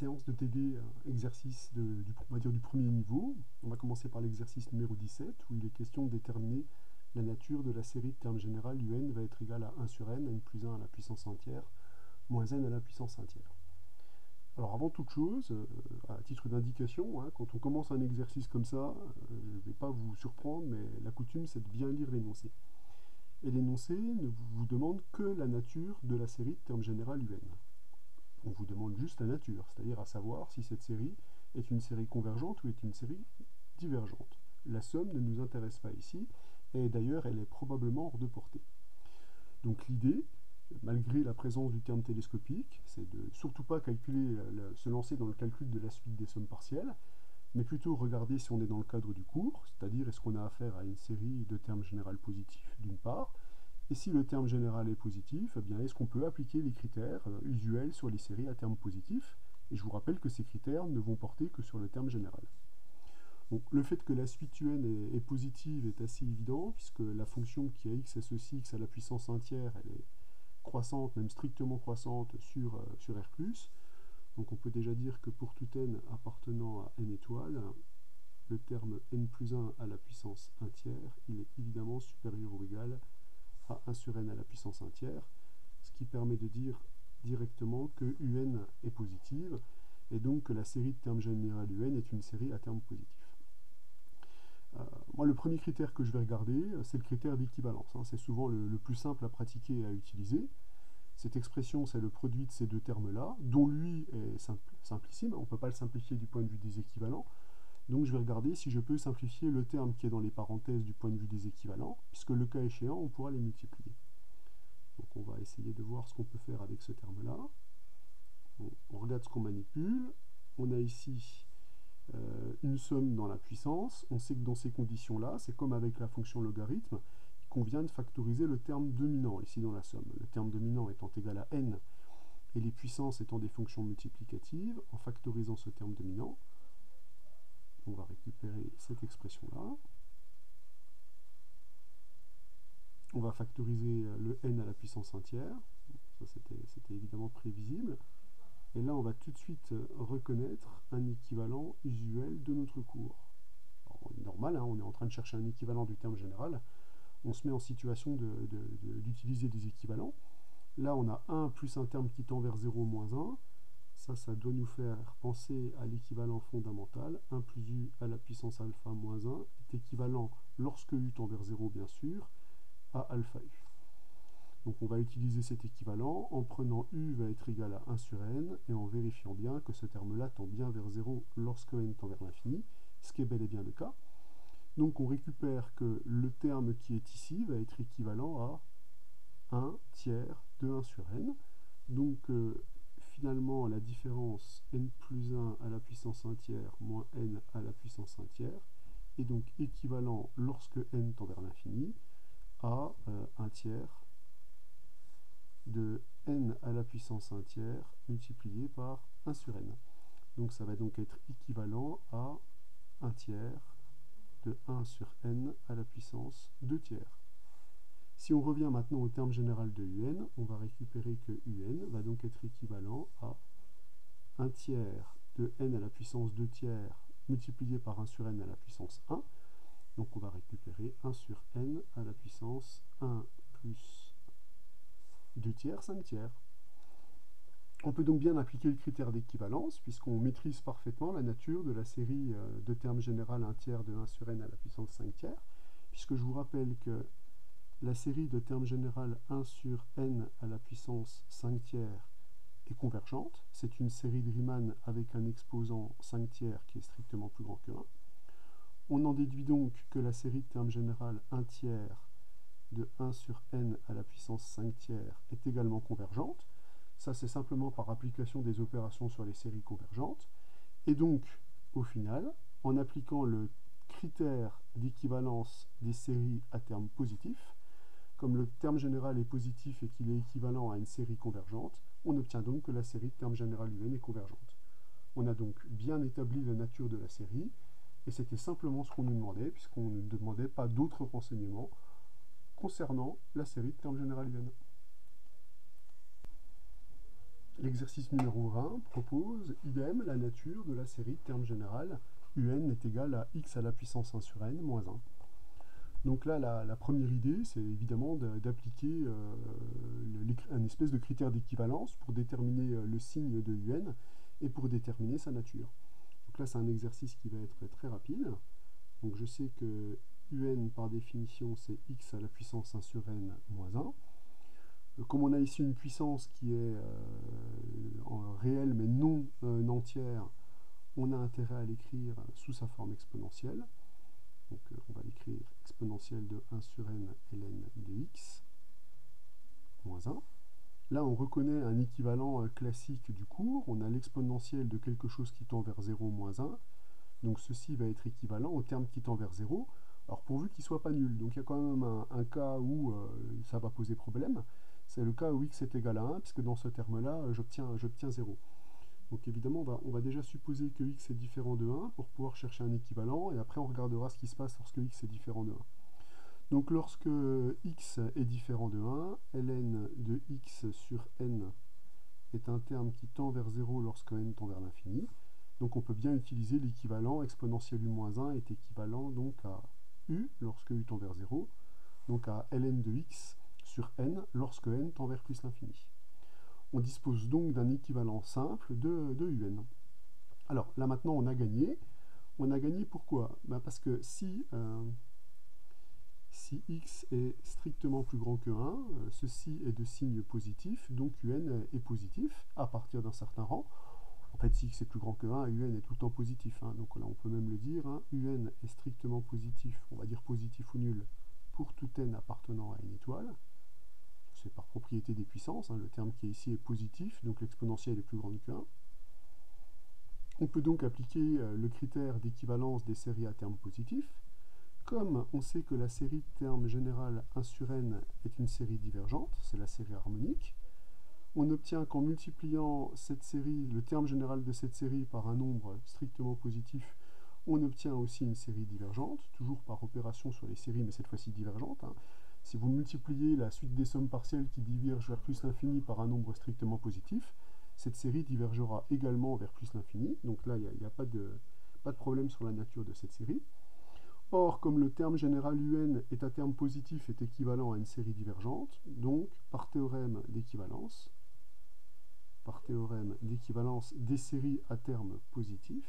séance de TD, exercice on va dire du premier niveau. On va commencer par l'exercice numéro 17, où il est question de déterminer la nature de la série de termes général un va être égal à 1 sur n plus 1 à la puissance 1 tiers, moins n à la puissance 1 tiers. Alors avant toute chose, à titre d'indication, quand on commence un exercice comme ça, je ne vais pas vous surprendre, mais la coutume c'est de bien lire l'énoncé. Et l'énoncé ne vous demande que la nature de la série de termes général un. On vous demande juste la nature, c'est-à-dire à savoir si cette série est une série convergente ou est une série divergente. La somme ne nous intéresse pas ici, et d'ailleurs elle est probablement hors de portée. Donc l'idée, malgré la présence du terme télescopique, c'est de surtout pas se lancer dans le calcul de la suite des sommes partielles, mais plutôt regarder si on est dans le cadre du cours, c'est-à-dire est-ce qu'on a affaire à une série de termes général positifs d'une part, et si le terme général est positif, eh bien est-ce qu'on peut appliquer les critères usuels sur les séries à terme positif? Et je vous rappelle que ces critères ne vont porter que sur le terme général. Donc, le fait que la suite un est positive est assez évident, puisque la fonction qui a x associe x à la puissance 1 tiers, elle est croissante, même strictement croissante sur R+. Donc on peut déjà dire que pour tout n appartenant à n étoiles, le terme n plus 1 à la puissance 1 tiers, il est évidemment supérieur ou égal à 1 sur n à la puissance 1 tiers, ce qui permet de dire directement que un est positive, et donc que la série de termes général un est une série à terme positif. Moi, le premier critère que je vais regarder, c'est le critère d'équivalence. C'est souvent le plus simple à pratiquer et à utiliser. Cette expression, c'est le produit de ces deux termes-là, dont lui est simplissime, on ne peut pas le simplifier du point de vue des équivalents. Donc je vais regarder si je peux simplifier le terme qui est dans les parenthèses du point de vue des équivalents, puisque le cas échéant, on pourra les multiplier. Donc on va essayer de voir ce qu'on peut faire avec ce terme-là. On regarde ce qu'on manipule. On a ici une somme dans la puissance. On sait que dans ces conditions-là, c'est comme avec la fonction logarithme, il convient de factoriser le terme dominant ici dans la somme. Le terme dominant étant égal à n et les puissances étant des fonctions multiplicatives, en factorisant ce terme dominant, on va récupérer cette expression-là. On va factoriser le n à la puissance 1 tiers. Ça, c'était évidemment prévisible. Et là, on va tout de suite reconnaître un équivalent usuel de notre cours. Alors, normal, on est en train de chercher un équivalent du terme général. On se met en situation d'utiliser des équivalents. Là, on a 1 plus un terme qui tend vers 0 moins 1. Ça doit nous faire penser à l'équivalent fondamental. 1 plus u à la puissance alpha moins 1 est équivalent, lorsque u tend vers 0 bien sûr, à alpha u. Donc on va utiliser cet équivalent en prenant u va être égal à 1 sur n et en vérifiant bien que ce terme-là tend bien vers 0 lorsque n tend vers l'infini, ce qui est bel et bien le cas. Donc on récupère que le terme qui est ici va être équivalent à 1 tiers de 1 sur n. Donc finalement la différence n plus 1 à la puissance 1 tiers moins n à la puissance 1 tiers est donc équivalent lorsque n tend vers l'infini à 1 tiers de n à la puissance 1 tiers multiplié par 1 sur n. Donc ça va donc être équivalent à 1 tiers de 1 sur n à la puissance 2 tiers. Si on revient maintenant au terme général de un, on va récupérer que un va donc être équivalent à 1 tiers de n à la puissance 2 tiers multiplié par 1 sur n à la puissance 1. Donc on va récupérer 1 sur n à la puissance 1 plus 2 tiers, 5 tiers. On peut donc bien appliquer le critère d'équivalence, puisqu'on maîtrise parfaitement la nature de la série de termes général 1 tiers de 1 sur n à la puissance 5 tiers, puisque je vous rappelle que la série de termes général 1 sur n à la puissance 5 tiers est convergente. C'est une série de Riemann avec un exposant 5 tiers qui est strictement plus grand que 1. On en déduit donc que la série de termes général 1 tiers de 1 sur n à la puissance 5 tiers est également convergente. Ça, c'est simplement par application des opérations sur les séries convergentes. Et donc, au final, en appliquant le critère d'équivalence des séries à terme positif, comme le terme général est positif et qu'il est équivalent à une série convergente, on obtient donc que la série de terme général un est convergente. On a donc bien établi la nature de la série, et c'était simplement ce qu'on nous demandait, puisqu'on ne demandait pas d'autres renseignements concernant la série de termes général un. l'exercice numéro 20 propose idem la nature de la série de termes général un est égal à x à la puissance 1 sur n moins 1. Donc là, la première idée, c'est évidemment d'appliquer un espèce de critère d'équivalence pour déterminer le signe de un et pour déterminer sa nature. Donc là, c'est un exercice qui va être très rapide. Donc je sais que un, par définition, c'est x à la puissance 1 sur n moins 1. Comme on a ici une puissance qui est réelle mais non entière, on a intérêt à l'écrire sous sa forme exponentielle. Donc on va l'écrire exponentielle de 1 sur n ln de x moins 1. Là, on reconnaît un équivalent classique du cours. On a l'exponentielle de quelque chose qui tend vers 0 moins 1. Donc ceci va être équivalent au terme qui tend vers 0. Alors pourvu qu'il ne soit pas nul. Donc il y a quand même un cas où ça va poser problème. C'est le cas où x est égal à 1, puisque dans ce terme-là, j'obtiens 0. Donc évidemment, on va déjà supposer que x est différent de 1 pour pouvoir chercher un équivalent, et après on regardera ce qui se passe lorsque x est différent de 1. Donc lorsque x est différent de 1, ln de x sur n est un terme qui tend vers 0 lorsque n tend vers l'infini. Donc on peut bien utiliser l'équivalent exponentielle u-1 est équivalent donc à u lorsque u tend vers 0, donc à ln de x sur n lorsque n tend vers plus l'infini. On dispose donc d'un équivalent simple de un. Alors là maintenant on a gagné. On a gagné pourquoi? Parce que si x est strictement plus grand que 1, ceci est de signe positif, donc un est positif à partir d'un certain rang. En fait, si x est plus grand que 1, un est tout le temps positif. Donc là, on peut même le dire, un est strictement positif, on va dire positif ou nul, pour tout n appartenant à une étoile. C'est par propriété des puissances, le terme qui est ici est positif, donc l'exponentielle est plus grande que 1. On peut donc appliquer le critère d'équivalence des séries à termes positifs. Comme on sait que la série de termes général 1 sur n est une série divergente, c'est la série harmonique, on obtient qu'en multipliant cette série, le terme général de cette série par un nombre strictement positif, on obtient aussi une série divergente, toujours par opération sur les séries, mais cette fois-ci divergente. Si vous multipliez la suite des sommes partielles qui divergent vers plus l'infini par un nombre strictement positif, cette série divergera également vers plus l'infini. Donc là, il n'y a pas de problème sur la nature de cette série. Or, comme le terme général un est un terme positif est équivalent à une série divergente, donc par théorème d'équivalence des séries à terme positif,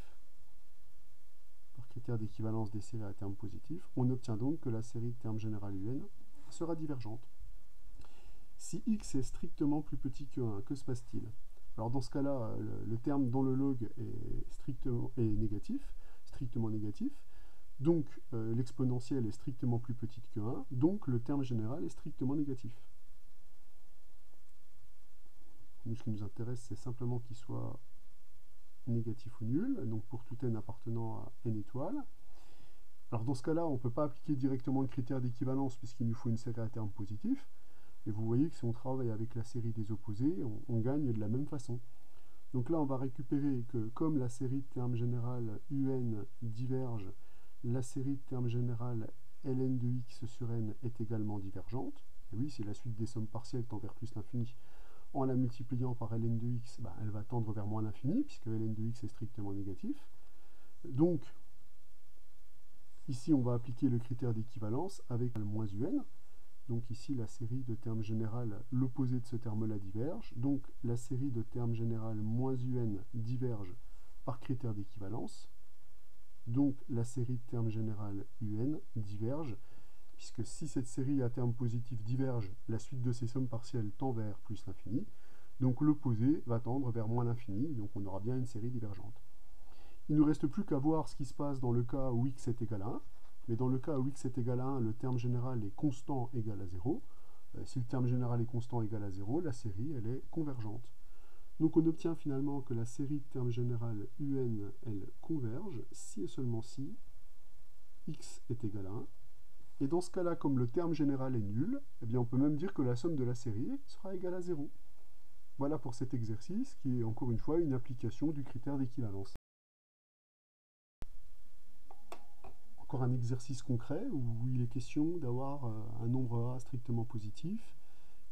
par critère d'équivalence des séries à terme positif, on obtient donc que la série de termes général un sera divergente. Si x est strictement plus petit que 1, que se passe-t-il? Alors dans ce cas-là, le terme dans le log est négatif, strictement négatif, donc l'exponentielle est strictement plus petite que 1, donc le terme général est strictement négatif. Nous, ce qui nous intéresse, c'est simplement qu'il soit négatif ou nul, donc pour tout n appartenant à n étoiles. Alors dans ce cas-là, on ne peut pas appliquer directement le critère d'équivalence puisqu'il nous faut une série à terme positif. Et vous voyez que si on travaille avec la série des opposés, on gagne de la même façon. Donc là, on va récupérer que comme la série de termes général un diverge, la série de termes général ln de x sur n est également divergente. Et oui, si la suite des sommes partielles tend vers plus l'infini, en la multipliant par ln de x, elle va tendre vers moins l'infini, puisque ln de x est strictement négatif. Donc, ici, on va appliquer le critère d'équivalence avec le moins un. Donc ici, la série de termes général, l'opposé de ce terme-là diverge. Donc la série de termes général moins un diverge par critère d'équivalence. Donc la série de termes général un diverge, puisque si cette série à terme positif diverge, la suite de ces sommes partielles tend vers plus l'infini. Donc l'opposé va tendre vers moins l'infini, donc on aura bien une série divergente. Il ne nous reste plus qu'à voir ce qui se passe dans le cas où x est égal à 1. Mais dans le cas où x est égal à 1, le terme général est constant égal à 0. Si le terme général est constant égal à 0, la série elle est convergente. Donc on obtient finalement que la série de termes général un, elle converge si et seulement si x est égal à 1. Et dans ce cas-là, comme le terme général est nul, eh bien on peut même dire que la somme de la série sera égale à 0. Voilà pour cet exercice qui est encore une fois une application du critère d'équivalence. Encore un exercice concret où il est question d'avoir un nombre A strictement positif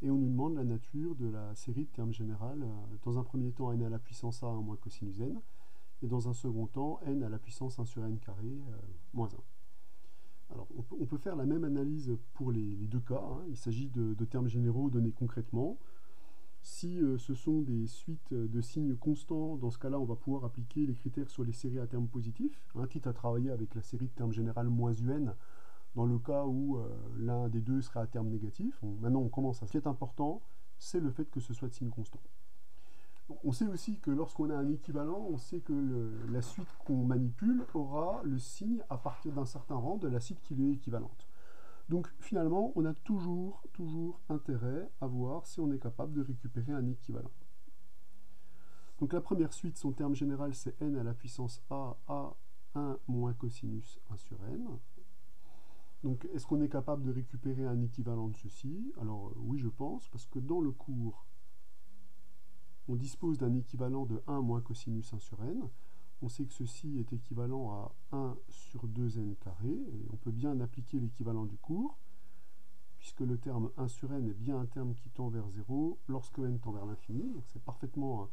et on nous demande la nature de la série de termes général, dans un premier temps n à la puissance a 1 moins cosinus n, et dans un second temps n à la puissance 1 sur n carré moins 1. Alors on peut faire la même analyse pour les deux cas, hein. Il s'agit de termes généraux donnés concrètement. Si ce sont des suites de signes constants, dans ce cas-là, on va pouvoir appliquer les critères sur les séries à termes positifs, quitte à travailler avec la série de termes général moins un, dans le cas où l'un des deux serait à terme négatif. Maintenant, on commence à... Ce qui est important, c'est le fait que ce soit de signes constants. On sait aussi que lorsqu'on a un équivalent, on sait que la suite qu'on manipule aura le signe à partir d'un certain rang de la suite qui lui est équivalente. Donc finalement, on a toujours intérêt à voir si on est capable de récupérer un équivalent. Donc la première suite, son terme général, c'est n à la puissance a 1 moins cosinus 1 sur n. Donc est-ce qu'on est capable de récupérer un équivalent de ceci? Alors oui, je pense, parce que dans le cours, on dispose d'un équivalent de 1 moins cosinus 1 sur n. On sait que ceci est équivalent à 1 sur 2n carré, et on peut bien appliquer l'équivalent du cours, puisque le terme 1 sur n est bien un terme qui tend vers 0 lorsque n tend vers l'infini, donc c'est parfaitement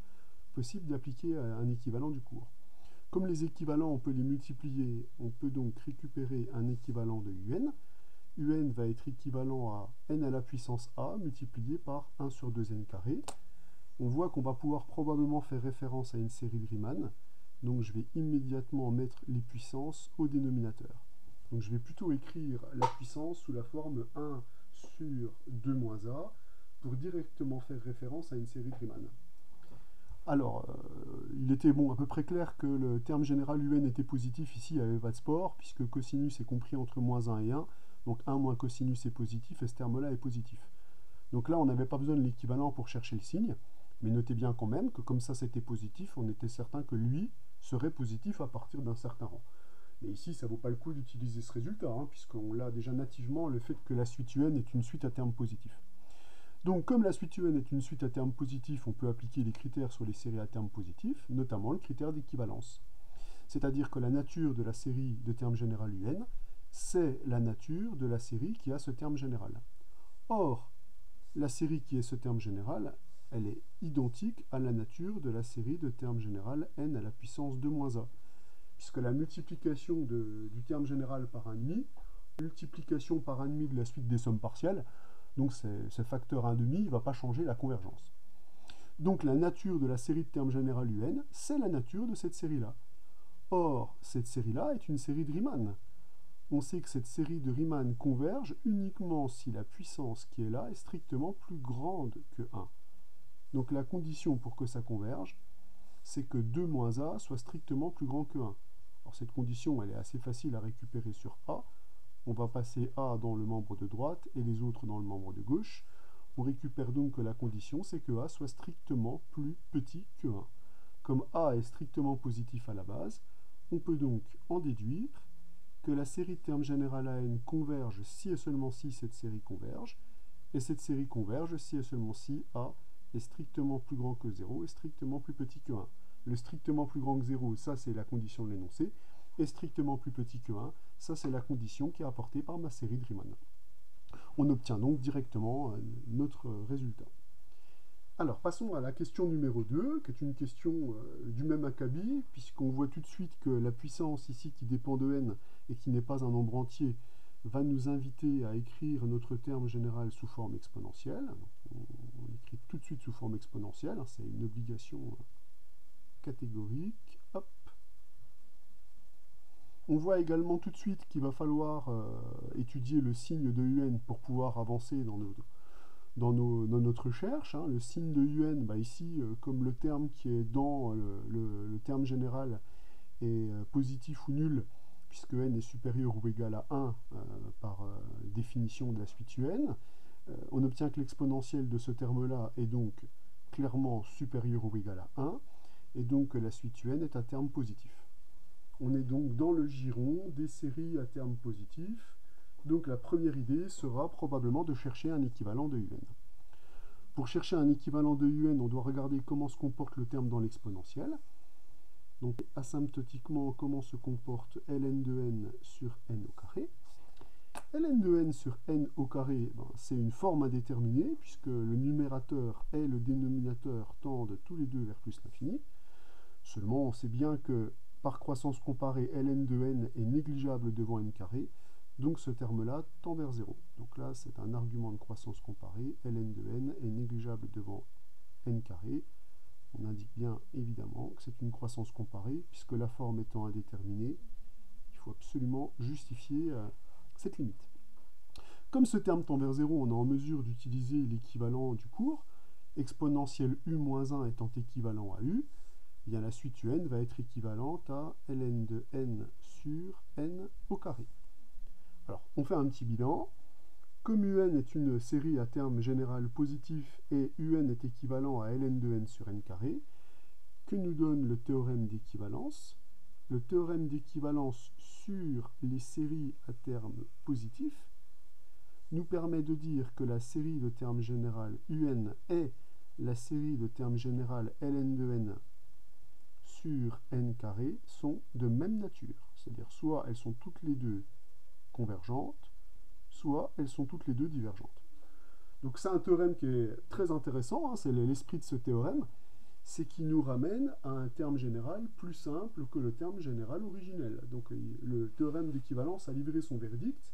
possible d'appliquer un équivalent du cours. Comme les équivalents, on peut les multiplier, on peut donc récupérer un équivalent de un. Un va être équivalent à n à la puissance a multiplié par 1 sur 2n carré. On voit qu'on va pouvoir probablement faire référence à une série de Riemann, donc je vais immédiatement mettre les puissances au dénominateur. Donc je vais plutôt écrire la puissance sous la forme 1 sur 2 moins a pour directement faire référence à une série de Riemann. Alors, il était à peu près clair que le terme général un était positif ici, il n'y avait pas de sport, puisque cosinus est compris entre moins 1 et 1, donc 1 moins cosinus est positif, et ce terme-là est positif. Donc là, on n'avait pas besoin de l'équivalent pour chercher le signe, mais notez bien quand même que comme ça c'était positif, on était certain que lui serait positif à partir d'un certain rang. Mais ici, ça ne vaut pas le coup d'utiliser ce résultat, puisqu'on l'a déjà nativement, le fait que la suite un est une suite à terme positif. Donc, comme la suite un est une suite à terme positif, on peut appliquer les critères sur les séries à terme positif, notamment le critère d'équivalence. C'est-à-dire que la nature de la série de termes général un, c'est la nature de la série qui a ce terme général. Or, la série qui est ce terme général, elle est identique à la nature de la série de termes général n à la puissance 2 moins a. Puisque la multiplication du terme général par 1,5, multiplication par 1,5 de la suite des sommes partielles, donc ce facteur 1,5 ne va pas changer la convergence. Donc la nature de la série de termes général un, c'est la nature de cette série-là. Or, cette série-là est une série de Riemann. On sait que cette série de Riemann converge uniquement si la puissance qui est là est strictement plus grande que 1. Donc la condition pour que ça converge, c'est que 2 moins a soit strictement plus grand que 1. Alors cette condition, elle est assez facile à récupérer sur a. On va passer a dans le membre de droite et les autres dans le membre de gauche. On récupère donc que la condition, c'est que a soit strictement plus petit que 1. Comme a est strictement positif à la base, on peut donc en déduire que la série de termes général à n converge si et seulement si cette série converge, et cette série converge si et seulement si a est strictement plus grand que 0 et strictement plus petit que 1. Le strictement plus grand que 0, ça c'est la condition de l'énoncé, et strictement plus petit que 1, ça c'est la condition qui est apportée par ma série de Riemann. On obtient donc directement notre résultat. Alors passons à la question numéro 2, qui est une question du même acabit, puisqu'on voit tout de suite que la puissance ici qui dépend de n et qui n'est pas un nombre entier va nous inviter à écrire notre terme général sous forme exponentielle. On écrit tout de suite sous forme exponentielle, c'est une obligation catégorique. Hop. On voit également tout de suite qu'il va falloir étudier le signe de un pour pouvoir avancer dans notre recherche. Le signe de un, ici, comme le terme qui est dans le terme général est positif ou nul, puisque n est supérieur ou égal à 1 par définition de la suite un, on obtient que l'exponentielle de ce terme-là est donc clairement supérieur ou égal à 1, et donc que la suite un est un terme positif. On est donc dans le giron des séries à terme positif, donc la première idée sera probablement de chercher un équivalent de un. Pour chercher un équivalent de un, on doit regarder comment se comporte le terme dans l'exponentielle. Donc asymptotiquement, comment se comporte ln de n sur n au carré. ln de n sur n au carré, ben, c'est une forme indéterminée, puisque le numérateur et le dénominateur tendent tous les deux vers plus l'infini. Seulement, on sait bien que par croissance comparée, ln de n est négligeable devant n carré, donc ce terme-là tend vers 0. Donc là, c'est un argument de croissance comparée, ln de n est négligeable devant n carré. On indique bien évidemment que c'est une croissance comparée, puisque la forme étant indéterminée, il faut absolument justifier cette limite. Comme ce terme tend vers 0, on est en mesure d'utiliser l'équivalent du cours, exponentielle u-1 étant équivalent à u, eh bien la suite un va être équivalente à ln de n sur n au carré. Alors, on fait un petit bilan. Comme un est une série à terme général positif et un est équivalent à ln de n sur n carré, que nous donne le théorème d'équivalence? Le théorème d'équivalence sur les séries à terme positif nous permet de dire que la série de termes général un et la série de termes général ln de n sur n carré sont de même nature. C'est-à-dire soit elles sont toutes les deux convergentes, soit elles sont toutes les deux divergentes. Donc c'est un théorème qui est très intéressant, hein, c'est l'esprit de ce théorème, c'est qu'il nous ramène à un terme général plus simple que le terme général originel. Donc le théorème d'équivalence a livré son verdict,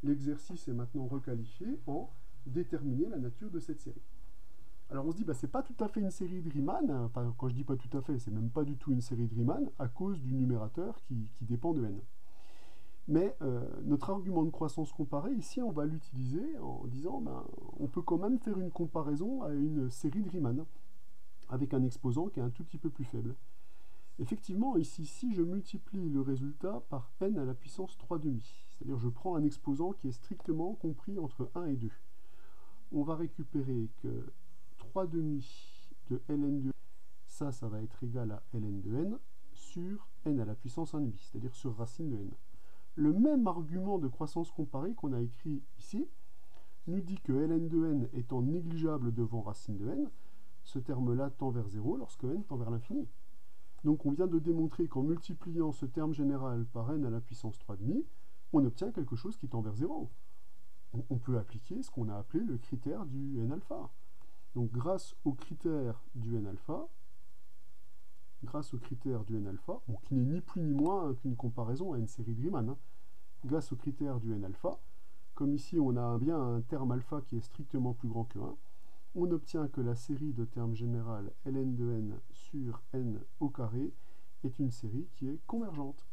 l'exercice est maintenant requalifié en déterminer la nature de cette série. Alors on se dit, bah, c'est pas tout à fait une série de Riemann, enfin quand je dis pas tout à fait, c'est même pas du tout une série de Riemann, à cause du numérateur qui dépend de n. Mais notre argument de croissance comparée, ici, on va l'utiliser en disant ben, on peut quand même faire une comparaison à une série de Riemann, avec un exposant qui est un tout petit peu plus faible. Effectivement, ici, si je multiplie le résultat par n à la puissance 3,5, c'est-à-dire je prends un exposant qui est strictement compris entre 1 et 2, on va récupérer que 3,5 de ln de n, ça va être égal à ln de n sur n à la puissance 1,5, c'est-à-dire sur racine de n. Le même argument de croissance comparée qu'on a écrit ici nous dit que ln de n étant négligeable devant racine de n, ce terme-là tend vers 0 lorsque n tend vers l'infini. Donc on vient de démontrer qu'en multipliant ce terme général par n à la puissance 3,5, on obtient quelque chose qui tend vers 0. On peut appliquer ce qu'on a appelé le critère du n alpha. Donc grâce au critère du n alpha, bon, qui n'est ni plus ni moins qu'une comparaison à une série de Riemann, hein, grâce au critère du n alpha, comme ici on a bien un terme alpha qui est strictement plus grand que 1, on obtient que la série de termes général ln de n sur n au carré est une série qui est convergente.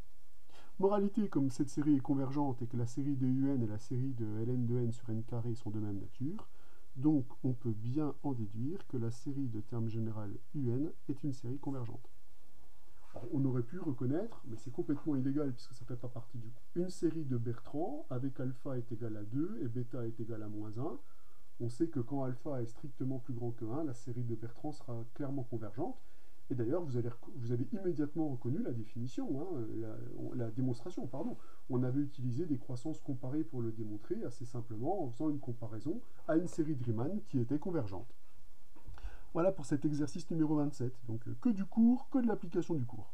Moralité, comme cette série est convergente et que la série de un et la série de ln de n sur n carré sont de même nature, donc on peut bien en déduire que la série de termes général un est une série convergente. Alors, on aurait pu reconnaître, mais c'est complètement illégal puisque ça ne fait pas partie du coup, une série de Bertrand avec alpha est égal à 2 et bêta est égal à moins 1. On sait que quand alpha est strictement plus grand que 1, la série de Bertrand sera clairement convergente. Et d'ailleurs, vous avez immédiatement reconnu la définition, hein, la démonstration, pardon. On avait utilisé des croissances comparées pour le démontrer, assez simplement en faisant une comparaison à une série de Riemann qui était convergente. Voilà pour cet exercice numéro 27. Donc que du cours, que de l'application du cours.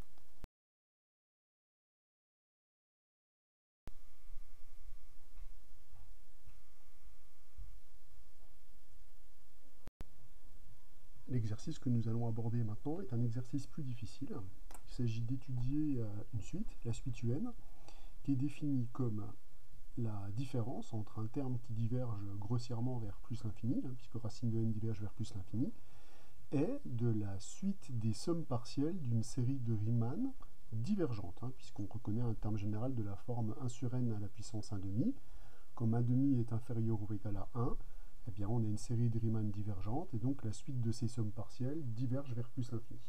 L'exercice que nous allons aborder maintenant est un exercice plus difficile. Il s'agit d'étudier une suite, la suite un, qui est définie comme la différence entre un terme qui diverge grossièrement vers plus l'infini, hein, puisque racine de n diverge vers plus l'infini, et de la suite des sommes partielles d'une série de Riemann divergente, hein, puisqu'on reconnaît un terme général de la forme 1 sur n à la puissance 1,5. Comme 1,5 est inférieur ou égal à 1, eh bien on a une série de Riemann divergente, et donc la suite de ces sommes partielles diverge vers plus l'infini.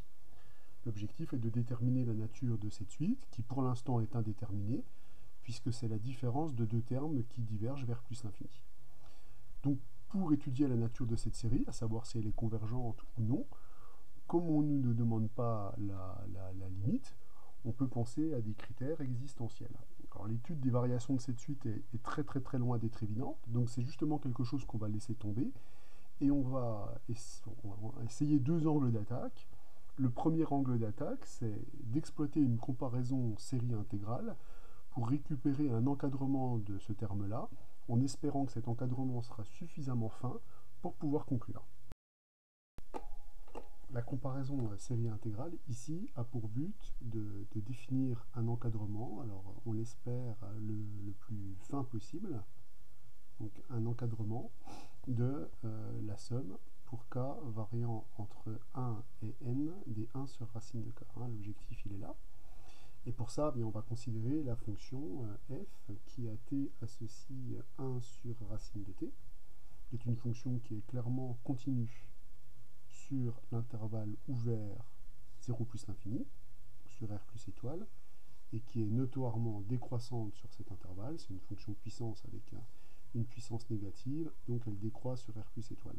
L'objectif est de déterminer la nature de cette suite, qui pour l'instant est indéterminée, puisque c'est la différence de deux termes qui divergent vers plus l'infini. Donc pour étudier la nature de cette série, à savoir si elle est convergente ou non, comme on ne nous demande pas la limite, on peut penser à des critères existentiels. Alors l'étude des variations de cette suite est très très très loin d'être évidente, donc c'est justement quelque chose qu'on va laisser tomber, et on va essayer deux angles d'attaque. Le premier angle d'attaque, c'est d'exploiter une comparaison série intégrale pour récupérer un encadrement de ce terme-là, en espérant que cet encadrement sera suffisamment fin pour pouvoir conclure. La comparaison série intégrale, ici, a pour but de définir un encadrement, alors on l'espère le plus fin possible, donc un encadrement de la somme pour k variant entre 1 et n des 1 sur racine de k. L'objectif, il est là. Et pour ça, bien, on va considérer la fonction f qui à t associe 1 sur racine de t, qui est une fonction qui est clairement continue sur l'intervalle ouvert 0 plus l'infini, sur r plus étoile, et qui est notoirement décroissante sur cet intervalle. C'est une fonction puissance avec une puissance négative, donc elle décroît sur r plus étoile.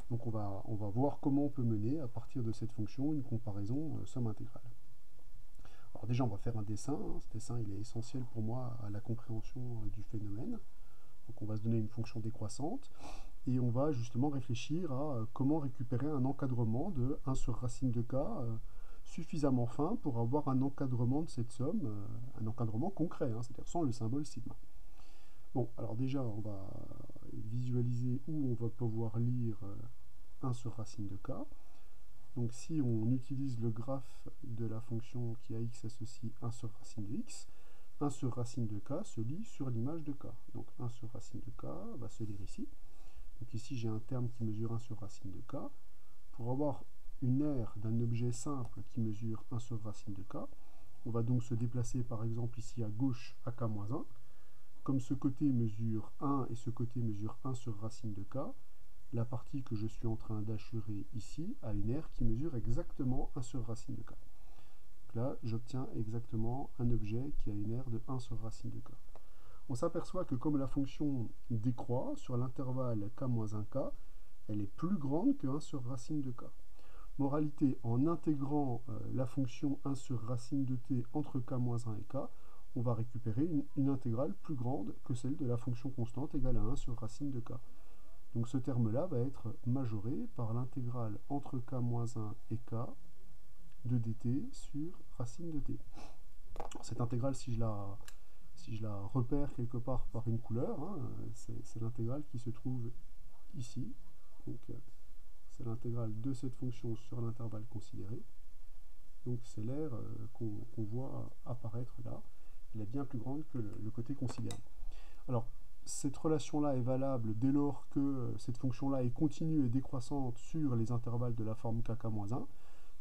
Donc on va voir comment on peut mener, à partir de cette fonction, une comparaison somme intégrale. Alors déjà, on va faire un dessin. Ce dessin, il est essentiel pour moi à la compréhension du phénomène. Donc on va se donner une fonction décroissante, et on va justement réfléchir à comment récupérer un encadrement de 1 sur racine de k suffisamment fin pour avoir un encadrement de cette somme, un encadrement concret, c'est-à-dire sans le symbole sigma. Bon, alors déjà, on va visualiser où on va pouvoir lire 1 sur racine de k. Donc si on utilise le graphe de la fonction qui à x associe 1 sur racine de x, 1 sur racine de k se lit sur l'image de k. Donc 1 sur racine de k va se lire ici. Donc ici j'ai un terme qui mesure 1 sur racine de k. Pour avoir une aire d'un objet simple qui mesure 1 sur racine de k, on va donc se déplacer par exemple ici à gauche à k-1. Comme ce côté mesure 1 et ce côté mesure 1 sur racine de k, la partie que je suis en train d'achurer ici a une aire qui mesure exactement 1 sur racine de k. Donc là, j'obtiens exactement un objet qui a une aire de 1 sur racine de k. On s'aperçoit que comme la fonction décroît sur l'intervalle k-1k, elle est plus grande que 1 sur racine de k. Moralité, en intégrant la fonction 1 sur racine de t entre k-1 et k, on va récupérer une intégrale plus grande que celle de la fonction constante égale à 1 sur racine de k. Donc ce terme-là va être majoré par l'intégrale entre k-1 et k de dt sur racine de t. Cette intégrale, si je la repère quelque part par une couleur, c'est l'intégrale qui se trouve ici. Donc c'est l'intégrale de cette fonction sur l'intervalle considéré. Donc c'est l'aire qu'on voit apparaître là. Elle est bien plus grande que le côté considéré. Alors, cette relation-là est valable dès lors que cette fonction-là est continue et décroissante sur les intervalles de la forme kk-1.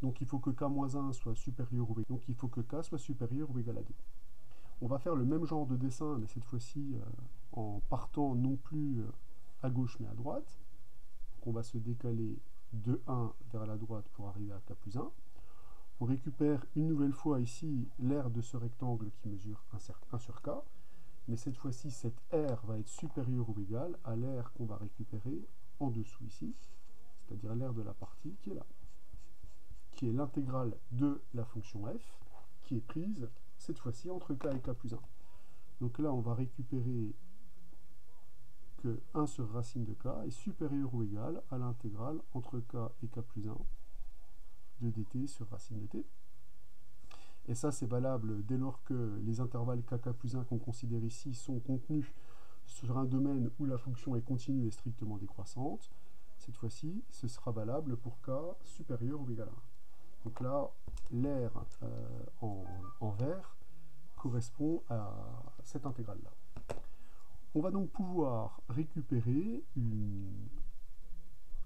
Donc il faut que k-1 soit supérieur ou égal. Donc il faut que k soit supérieur ou égal à d. On va faire le même genre de dessin, mais cette fois-ci en partant non plus à gauche mais à droite. Donc on va se décaler de 1 vers la droite pour arriver à k+1. On récupère une nouvelle fois ici l'aire de ce rectangle qui mesure 1 sur k. Mais cette fois-ci, cette R va être supérieure ou égale à l'aire qu'on va récupérer en dessous ici, c'est-à-dire l'aire de la partie qui est là, qui est l'intégrale de la fonction f, qui est prise cette fois-ci entre k et k+1. Donc là, on va récupérer que 1 sur racine de k est supérieur ou égal à l'intégrale entre k et k+1 de dt sur racine de t. Et ça, c'est valable dès lors que les intervalles kk+1 qu'on considère ici sont contenus sur un domaine où la fonction est continue et strictement décroissante. Cette fois-ci, ce sera valable pour k supérieur ou égal à 1. Donc là, l'aire en vert correspond à cette intégrale-là. On va donc pouvoir récupérer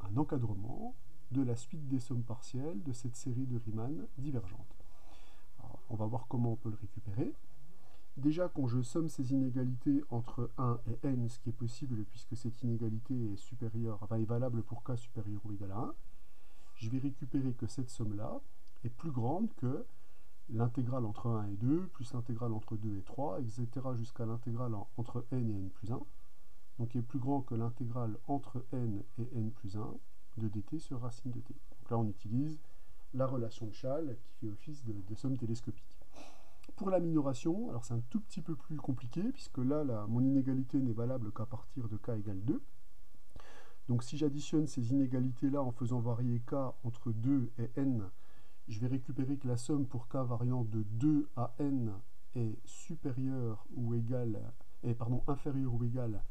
un encadrement de la suite des sommes partielles de cette série de Riemann divergente. Alors, on va voir comment on peut le récupérer. Déjà, quand je somme ces inégalités entre 1 et n, ce qui est possible puisque cette inégalité est supérieure, enfin, est valable pour k supérieur ou égal à 1, je vais récupérer que cette somme-là est plus grande que l'intégrale entre 1 et 2, plus l'intégrale entre 2 et 3, etc. jusqu'à l'intégrale entre n et n+1, donc qui est plus grand que l'intégrale entre n et n+1 de dt sur racine de t. Donc là, on utilise la relation de Schall qui fait office de somme télescopique. Pour la minoration, alors c'est un tout petit peu plus compliqué, puisque là, mon inégalité n'est valable qu'à partir de k égale 2. Donc si j'additionne ces inégalités-là en faisant varier k entre 2 et n, je vais récupérer que la somme pour k variant de 2 à n est supérieur ou égal, inférieur ou égal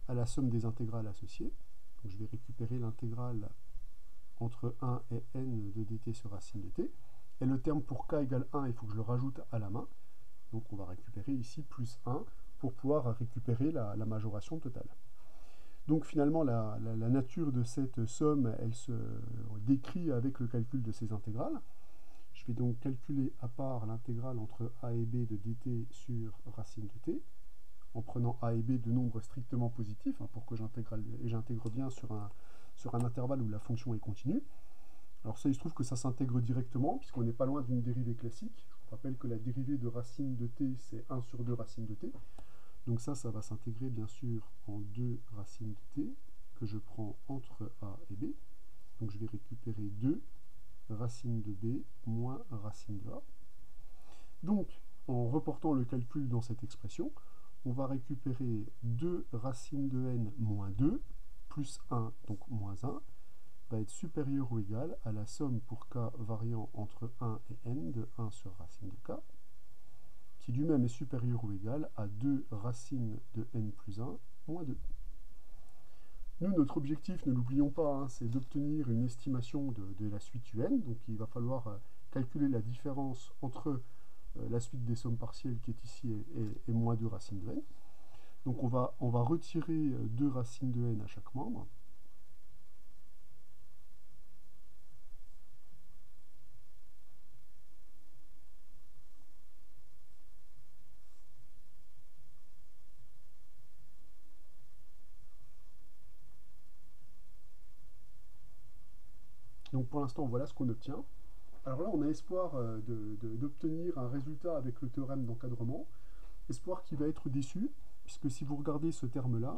à la somme des intégrales associées. Donc je vais récupérer l'intégrale entre 1 et n de dt sur racine de t. Et le terme pour k égale 1, il faut que je le rajoute à la main. Donc on va récupérer ici plus 1 pour pouvoir récupérer la majoration totale. Donc finalement, la nature de cette somme, elle se décrit avec le calcul de ces intégrales. Je vais donc calculer à part l'intégrale entre a et b de dt sur racine de t, en prenant a et b de nombres strictement positifs, pour que j'intègre bien sur un intervalle où la fonction est continue. Alors ça, il se trouve que ça s'intègre directement, puisqu'on n'est pas loin d'une dérivée classique. Je vous rappelle que la dérivée de racine de t, c'est 1 sur 2 racine de t. Donc ça va s'intégrer bien sûr en 2 racines de t, que je prends entre a et b. Donc je vais récupérer 2 racine de b moins racine de a. Donc, en reportant le calcul dans cette expression, on va récupérer 2 racine de n moins 2, plus 1, donc moins 1, va être supérieur ou égal à la somme pour k variant entre 1 et n de 1 sur racine de k, qui lui-même est supérieur ou égal à 2 racine de n plus 1 moins 2. Nous, notre objectif, ne l'oublions pas, c'est d'obtenir une estimation de la suite un. Donc il va falloir calculer la différence entre la suite des sommes partielles qui est ici et moins 2 racines de n. Donc on va retirer 2 racines de n à chaque membre. Donc pour l'instant, voilà ce qu'on obtient. Alors là, on a espoir d'obtenir un résultat avec le théorème d'encadrement. Espoir qui va être déçu, puisque si vous regardez ce terme-là,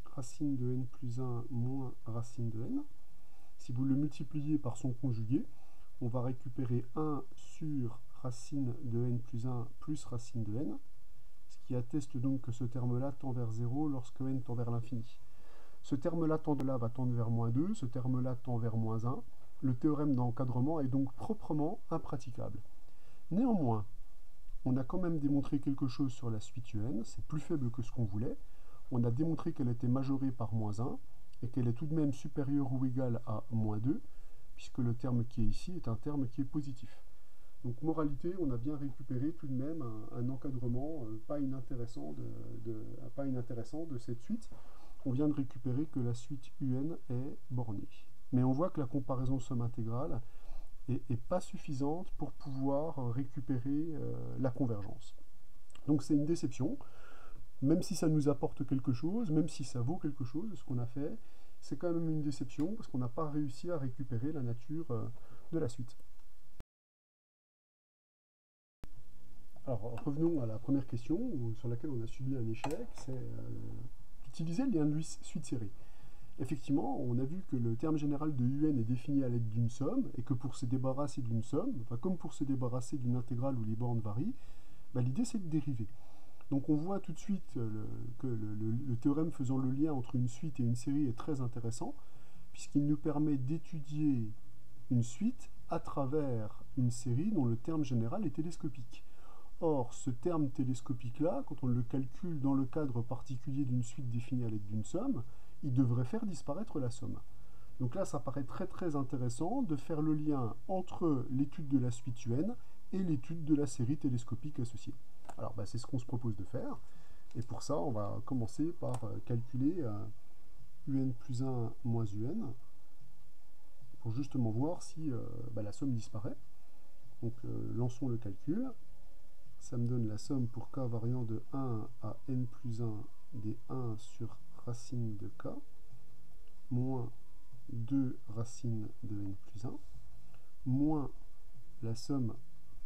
racine de n plus 1 moins racine de n, si vous le multipliez par son conjugué, on va récupérer 1 sur racine de n plus 1 plus racine de n, ce qui atteste donc que ce terme-là tend vers 0 lorsque n tend vers l'infini. Ce terme-là va tendre vers moins 2, ce terme-là tend vers moins 1. Le théorème d'encadrement est donc proprement impraticable. Néanmoins, on a quand même démontré quelque chose sur la suite un, c'est plus faible que ce qu'on voulait. On a démontré qu'elle était majorée par moins 1 et qu'elle est tout de même supérieure ou égale à moins 2, puisque le terme qui est ici est un terme qui est positif. Donc moralité, on a bien récupéré tout de même un encadrement pas inintéressant de cette suite. On vient de récupérer que la suite un est bornée. Mais on voit que la comparaison somme intégrale n'est pas suffisante pour pouvoir récupérer la convergence. Donc c'est une déception, même si ça nous apporte quelque chose, même si ça vaut quelque chose, ce qu'on a fait, c'est quand même une déception parce qu'on n'a pas réussi à récupérer la nature de la suite. Alors revenons à la première question sur laquelle on a subi un échec, c'est d'utiliser le lien de suite serrée. Effectivement, on a vu que le terme général de un est défini à l'aide d'une somme, et que pour se débarrasser d'une somme, comme pour se débarrasser d'une intégrale où les bornes varient, l'idée c'est de dériver. Donc on voit tout de suite que le théorème faisant le lien entre une suite et une série est très intéressant, puisqu'il nous permet d'étudier une suite à travers une série dont le terme général est télescopique. Or, ce terme télescopique-là, quand on le calcule dans le cadre particulier d'une suite définie à l'aide d'une somme, il devrait faire disparaître la somme. Donc là, ça paraît très très intéressant de faire le lien entre l'étude de la suite un et l'étude de la série télescopique associée. Alors c'est ce qu'on se propose de faire, et pour ça, on va commencer par calculer un plus 1 moins un, pour justement voir si la somme disparaît. Donc lançons le calcul. Ça me donne la somme pour k variant de 1 à n plus 1 des 1 sur racine de k, moins 2 racine de n plus 1, moins la somme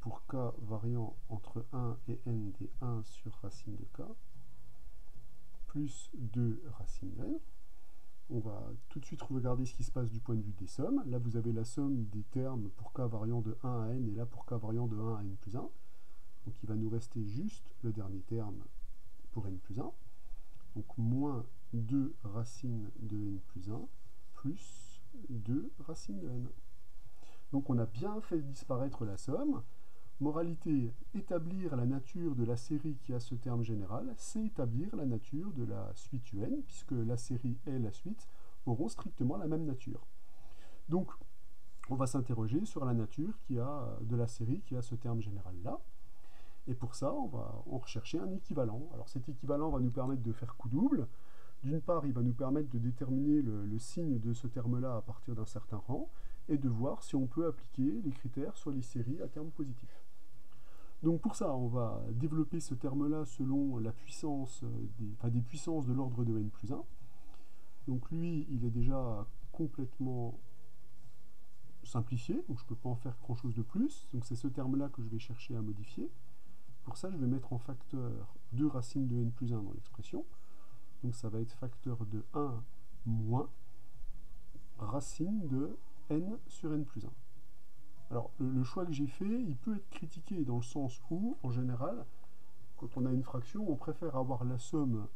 pour k variant entre 1 et n des 1 sur racine de k, plus 2 racine de n. On va tout de suite regarder ce qui se passe du point de vue des sommes. Là, vous avez la somme des termes pour k variant de 1 à n, et là pour k variant de 1 à n plus 1. Donc il va nous rester juste le dernier terme pour n plus 1. Donc moins 2 racines de n plus 1 plus 2 racines de n. Donc on a bien fait disparaître la somme. Moralité, établir la nature de la série qui a ce terme général, c'est établir la nature de la suite UN, puisque la série et la suite auront strictement la même nature. Donc, on va s'interroger sur la nature de la série qui a ce terme général-là. Et pour ça, on va rechercher un équivalent. Alors cet équivalent va nous permettre de faire coup double. D'une part, il va nous permettre de déterminer le signe de ce terme-là à partir d'un certain rang, et de voir si on peut appliquer les critères sur les séries à terme positif. Donc pour ça, on va développer ce terme-là selon la puissance, des puissances de l'ordre de n plus 1. Donc lui, il est déjà complètement simplifié, donc je ne peux pas en faire grand-chose de plus. Donc c'est ce terme-là que je vais chercher à modifier. Pour ça, je vais mettre en facteur 2 racines de n plus 1 dans l'expression. Donc ça va être facteur de 1 moins racine de n sur n plus 1. Alors le choix que j'ai fait, il peut être critiqué dans le sens où, en général, quand on a une fraction, on préfère avoir la somme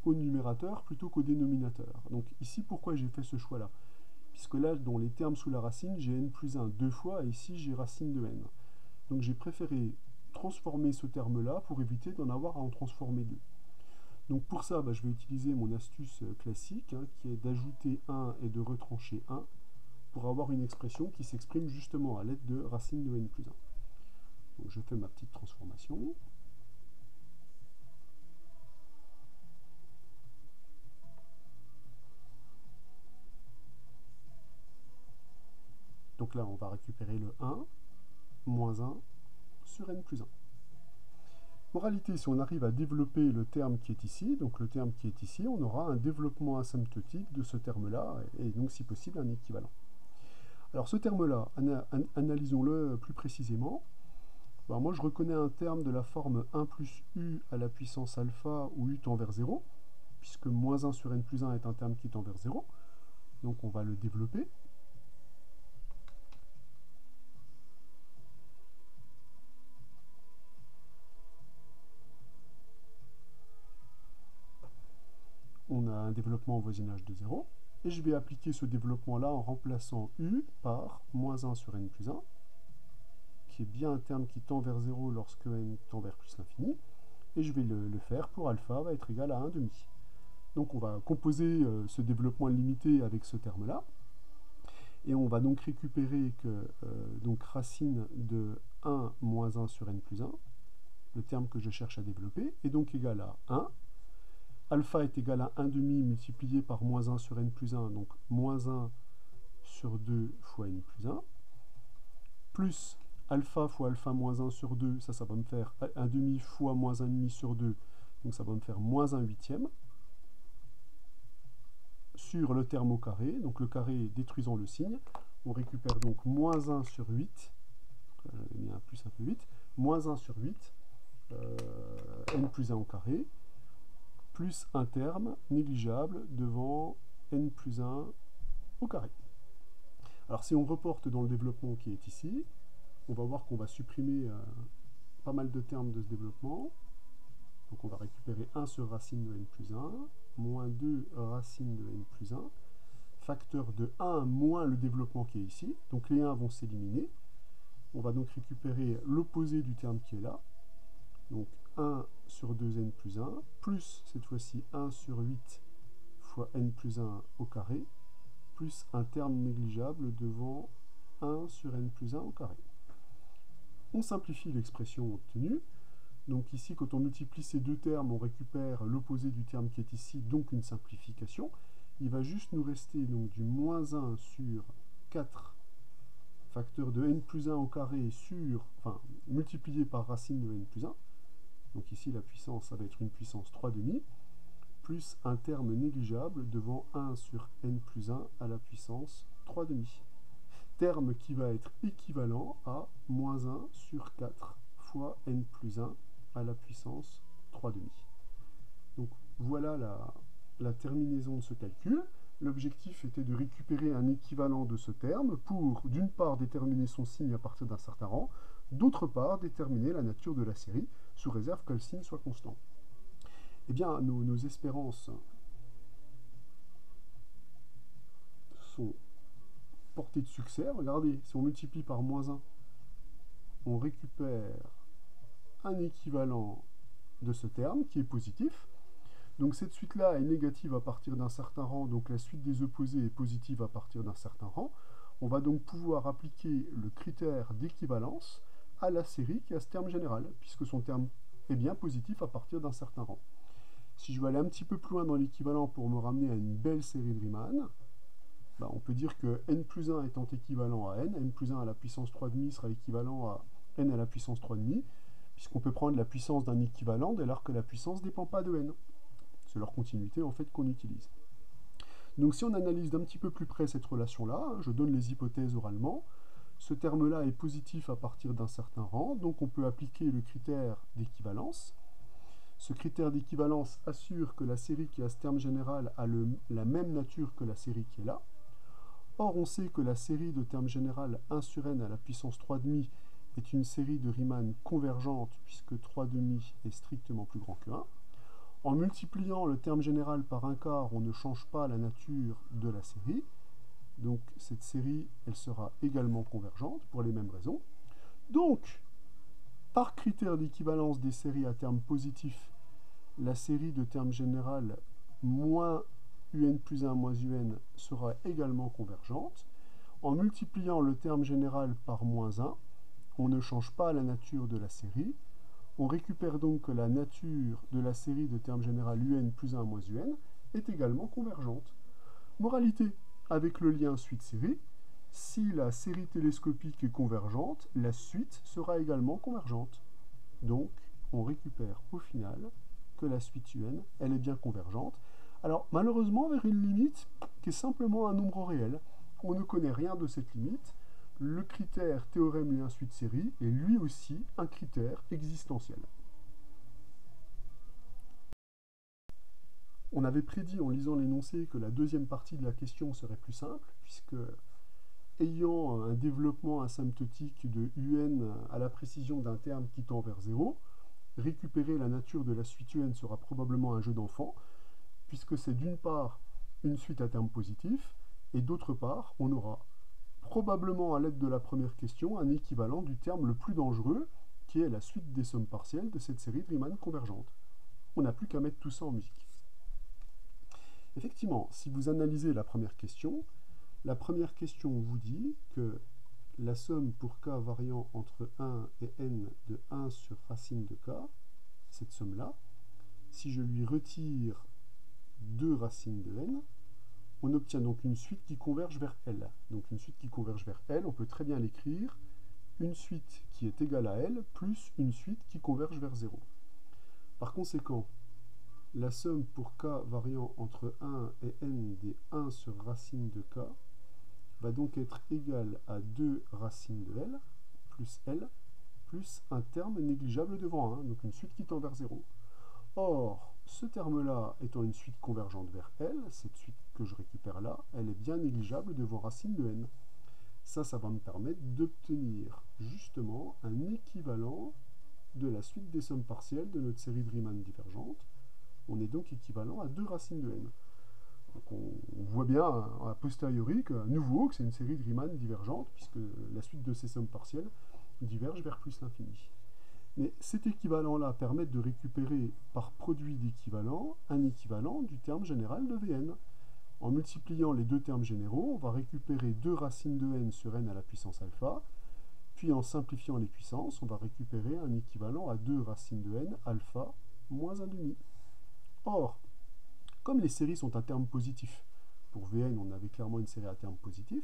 au numérateur plutôt qu'au dénominateur. Donc ici, pourquoi j'ai fait ce choix-là? Puisque là, dans les termes sous la racine, j'ai n plus 1 deux fois, et ici, j'ai racine de n. Donc j'ai préféré transformer ce terme-là pour éviter d'en avoir à en transformer deux. Donc pour ça, je vais utiliser mon astuce classique, qui est d'ajouter 1 et de retrancher 1, pour avoir une expression qui s'exprime justement à l'aide de racine de n plus 1. Donc je fais ma petite transformation. Donc là, on va récupérer le 1, moins 1 sur n plus 1. Moralité, si on arrive à développer le terme qui est ici, donc le terme qui est ici, on aura un développement asymptotique de ce terme-là, et donc si possible un équivalent. Alors ce terme-là, analysons-le plus précisément. Moi je reconnais un terme de la forme 1 plus u à la puissance alpha où u tend vers 0, puisque moins 1 sur n plus 1 est un terme qui tend vers 0. Donc on va le développer. On a un développement au voisinage de 0. Et je vais appliquer ce développement-là en remplaçant u par moins 1 sur n plus 1, qui est bien un terme qui tend vers 0 lorsque n tend vers plus l'infini. Et je vais le faire pour alpha va être égal à 1 demi. Donc on va composer ce développement limité avec ce terme-là. Et on va donc récupérer que donc racine de 1 moins 1 sur n plus 1, le terme que je cherche à développer, est donc égal à 1. Alpha est égal à 1 demi multiplié par moins 1 sur n plus 1, donc moins 1 sur 2 fois n plus 1, plus alpha fois alpha moins 1 sur 2, ça va me faire 1 demi fois moins 1 demi sur 2, donc ça va me faire moins 1 huitième, sur le terme au carré, donc le carré détruisant le signe, on récupère donc moins 1 sur 8, j'avais mis un plus un peu 8, moins 1 sur 8, n plus 1 au carré, plus un terme négligeable devant n plus 1 au carré. Alors si on reporte dans le développement qui est ici, on va voir qu'on va supprimer pas mal de termes de ce développement. Donc on va récupérer 1 sur racine de n plus 1, moins 2 racine de n plus 1, facteur de 1 moins le développement qui est ici. Donc les 1 vont s'éliminer. On va donc récupérer l'opposé du terme qui est là. Donc 1 sur 2n plus 1, plus cette fois-ci 1 sur 8 fois n plus 1 au carré, plus un terme négligeable devant 1 sur n plus 1 au carré. On simplifie l'expression obtenue. Donc ici, quand on multiplie ces deux termes, on récupère l'opposé du terme qui est ici, donc une simplification. Il va juste nous rester donc du moins 1 sur 4 facteur de n plus 1 au carré multiplié par racine de n plus 1. Donc ici, la puissance, ça va être une puissance 3 demi, plus un terme négligeable devant 1 sur n plus 1 à la puissance 3 demi. Terme qui va être équivalent à moins 1 sur 4 fois n plus 1 à la puissance 3 demi. Donc voilà la terminaison de ce calcul. L'objectif était de récupérer un équivalent de ce terme pour, d'une part, déterminer son signe à partir d'un certain rang, d'autre part, déterminer la nature de la série, sous réserve que le signe soit constant. Eh bien, nos espérances sont portées de succès. Regardez, si on multiplie par moins 1, on récupère un équivalent de ce terme qui est positif. Donc cette suite-là est négative à partir d'un certain rang, donc la suite des opposés est positive à partir d'un certain rang. On va donc pouvoir appliquer le critère d'équivalence à la série qui a ce terme général, puisque son terme est bien positif à partir d'un certain rang. Si je veux aller un petit peu plus loin dans l'équivalent pour me ramener à une belle série de Riemann, on peut dire que n plus 1 étant équivalent à n plus 1 à la puissance 3,5 sera équivalent à n à la puissance 3,5, puisqu'on peut prendre la puissance d'un équivalent dès lors que la puissance ne dépend pas de n. C'est leur continuité en fait qu'on utilise. Donc si on analyse d'un petit peu plus près cette relation-là, je donne les hypothèses oralement, ce terme-là est positif à partir d'un certain rang, donc on peut appliquer le critère d'équivalence. Ce critère d'équivalence assure que la série qui a ce terme général a la même nature que la série qui est là. Or, on sait que la série de terme général 1 sur n à la puissance 3,5 est une série de Riemann convergente, puisque 3,5 est strictement plus grand que 1. En multipliant le terme général par un quart, on ne change pas la nature de la série. Donc cette série, elle sera également convergente pour les mêmes raisons. Donc, par critère d'équivalence des séries à terme positif, la série de terme général moins un plus 1 moins un sera également convergente. En multipliant le terme général par moins 1, on ne change pas la nature de la série. On récupère donc que la nature de la série de terme général un plus 1 moins un est également convergente. Moralité, avec le lien suite-série, si la série télescopique est convergente, la suite sera également convergente. Donc, on récupère au final que la suite un, elle est bien convergente. Alors, malheureusement, vers une limite qui est simplement un nombre réel. On ne connaît rien de cette limite. Le critère théorème lien suite-série est lui aussi un critère existentiel. On avait prédit en lisant l'énoncé que la deuxième partie de la question serait plus simple, puisque ayant un développement asymptotique de un à la précision d'un terme qui tend vers 0, récupérer la nature de la suite un sera probablement un jeu d'enfant, puisque c'est d'une part une suite à terme positif, et d'autre part, on aura probablement à l'aide de la première question un équivalent du terme le plus dangereux, qui est la suite des sommes partielles de cette série de Riemann convergente. On n'a plus qu'à mettre tout ça en musique. Effectivement, si vous analysez la première question vous dit que la somme pour k variant entre 1 et n de 1 sur racine de k, cette somme-là, si je lui retire 2 racines de n, on obtient donc une suite qui converge vers L. Donc une suite qui converge vers L, on peut très bien l'écrire, une suite qui est égale à L, plus une suite qui converge vers 0. Par conséquent, la somme pour k variant entre 1 et n des 1 sur racine de k va donc être égale à 2 racines de L, plus un terme négligeable devant 1, donc une suite qui tend vers 0. Or, ce terme-là étant une suite convergente vers L, cette suite que je récupère là, elle est bien négligeable devant racine de n. Ça va me permettre d'obtenir justement un équivalent de la suite des sommes partielles de notre série de Riemann divergente. On est donc équivalent à 2 racines de n. Donc on voit bien a posteriori que, à nouveau, que c'est une série de Riemann divergente, puisque la suite de ces sommes partielles diverge vers plus l'infini. Mais cet équivalent-là permet de récupérer par produit d'équivalent un équivalent du terme général de Vn. En multipliant les deux termes généraux, on va récupérer 2 racines de n sur n à la puissance alpha, puis en simplifiant les puissances, on va récupérer un équivalent à 2 racines de n alpha moins 1,5. Or, comme les séries sont à terme positif, pour Vn on avait clairement une série à terme positif,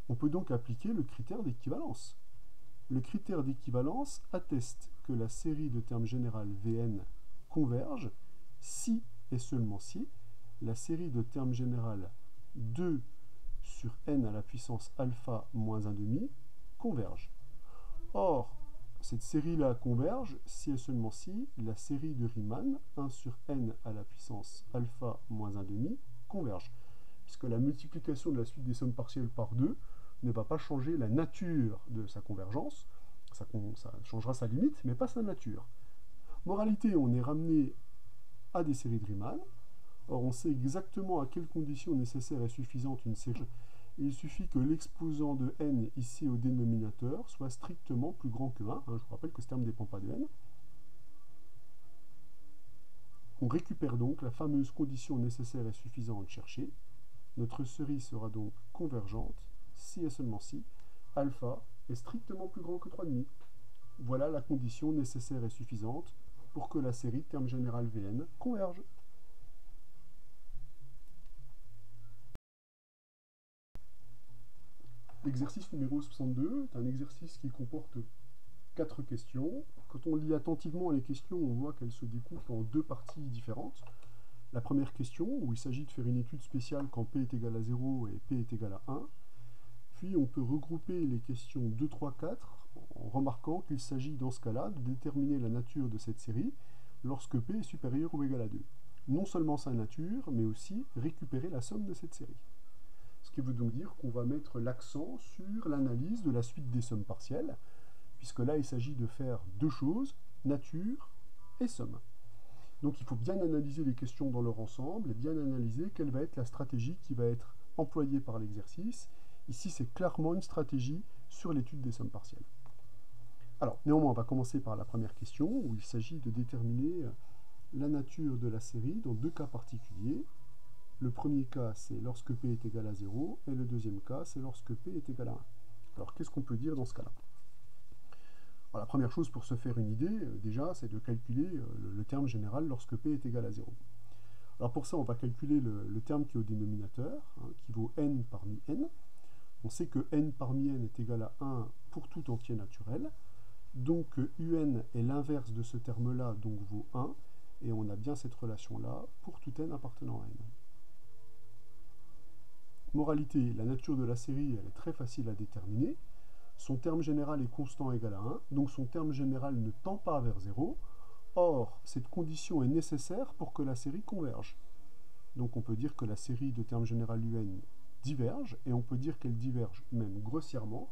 on peut donc appliquer le critère d'équivalence. Le critère d'équivalence atteste que la série de termes général Vn converge si et seulement si la série de termes général 2 sur n à la puissance alpha moins 1,5 converge. Or, cette série-là converge si et seulement si la série de Riemann 1 sur n à la puissance alpha moins 1,5 converge, puisque la multiplication de la suite des sommes partielles par 2 ne va pas changer la nature de sa convergence, ça changera sa limite, mais pas sa nature. Moralité, on est ramené à des séries de Riemann. Or, on sait exactement à quelles conditions nécessaires et suffisantes une série, Et il suffit que l'exposant de n ici au dénominateur soit strictement plus grand que 1. Je vous rappelle que ce terme ne dépend pas de n. On récupère donc la fameuse condition nécessaire et suffisante cherchée. Notre série sera donc convergente si et seulement si alpha est strictement plus grand que 3,5. Voilà la condition nécessaire et suffisante pour que la série terme général Vn converge. L'exercice numéro 62 est un exercice qui comporte 4 questions. Quand on lit attentivement les questions, on voit qu'elles se découpent en 2 parties différentes. La première question, où il s'agit de faire une étude spéciale quand p est égal à 0 et p est égal à 1. Puis on peut regrouper les questions 2, 3, 4 en remarquant qu'il s'agit dans ce cas-là de déterminer la nature de cette série lorsque p est supérieur ou égal à 2. Non seulement sa nature, mais aussi récupérer la somme de cette série. Ce qui veut donc dire qu'on va mettre l'accent sur l'analyse de la suite des sommes partielles, puisque là il s'agit de faire 2 choses, nature et somme. Donc il faut bien analyser les questions dans leur ensemble et bien analyser quelle va être la stratégie qui va être employée par l'exercice. Ici c'est clairement une stratégie sur l'étude des sommes partielles. Alors néanmoins on va commencer par la première question où il s'agit de déterminer la nature de la série dans 2 cas particuliers. Le premier cas c'est lorsque p est égal à 0 et le deuxième cas c'est lorsque p est égal à 1. Alors qu'est-ce qu'on peut dire dans ce cas-là? La première chose pour se faire une idée, déjà, c'est de calculer le terme général lorsque p est égal à 0. Alors pour ça, on va calculer le terme qui est au dénominateur, qui vaut n parmi n. On sait que n parmi n est égal à 1 pour tout entier naturel. Donc un est l'inverse de ce terme-là, donc vaut 1. Et on a bien cette relation-là pour tout n appartenant à n. Moralité, la nature de la série, elle est très facile à déterminer. Son terme général est constant égal à 1, donc son terme général ne tend pas vers 0. Or, cette condition est nécessaire pour que la série converge. Donc on peut dire que la série de terme général un diverge, et on peut dire qu'elle diverge même grossièrement,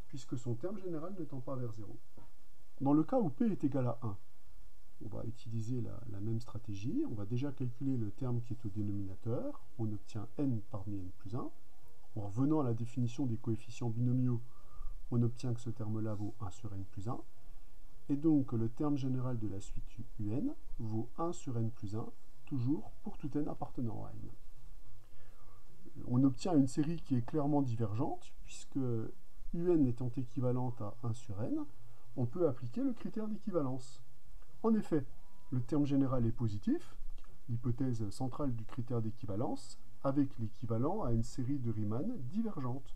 puisque son terme général ne tend pas vers 0. Dans le cas où p est égal à 1, on va utiliser la même stratégie. On va déjà calculer le terme qui est au dénominateur. On obtient n parmi n plus 1. En revenant à la définition des coefficients binomiaux, on obtient que ce terme-là vaut 1 sur n plus 1. Et donc le terme général de la suite un vaut 1 sur n plus 1, toujours pour tout n appartenant à n. On obtient une série qui est clairement divergente, puisque un étant équivalente à 1 sur n, on peut appliquer le critère d'équivalence. En effet, le terme général est positif, l'hypothèse centrale du critère d'équivalence, avec l'équivalent à une série de Riemann divergente.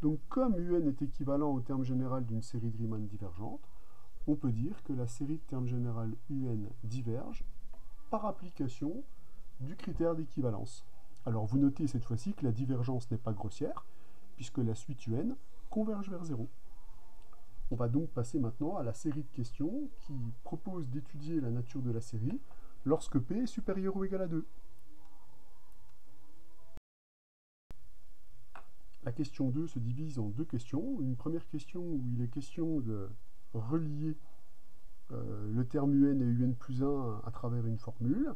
Donc comme un est équivalent au terme général d'une série de Riemann divergente, on peut dire que la série de termes général un diverge par application du critère d'équivalence. Alors vous notez cette fois-ci que la divergence n'est pas grossière, puisque la suite un converge vers 0. On va donc passer maintenant à la série de questions qui propose d'étudier la nature de la série lorsque p est supérieur ou égal à 2. La question 2 se divise en 2 questions. Une première question où il est question de relier le terme un et un plus 1 à travers une formule.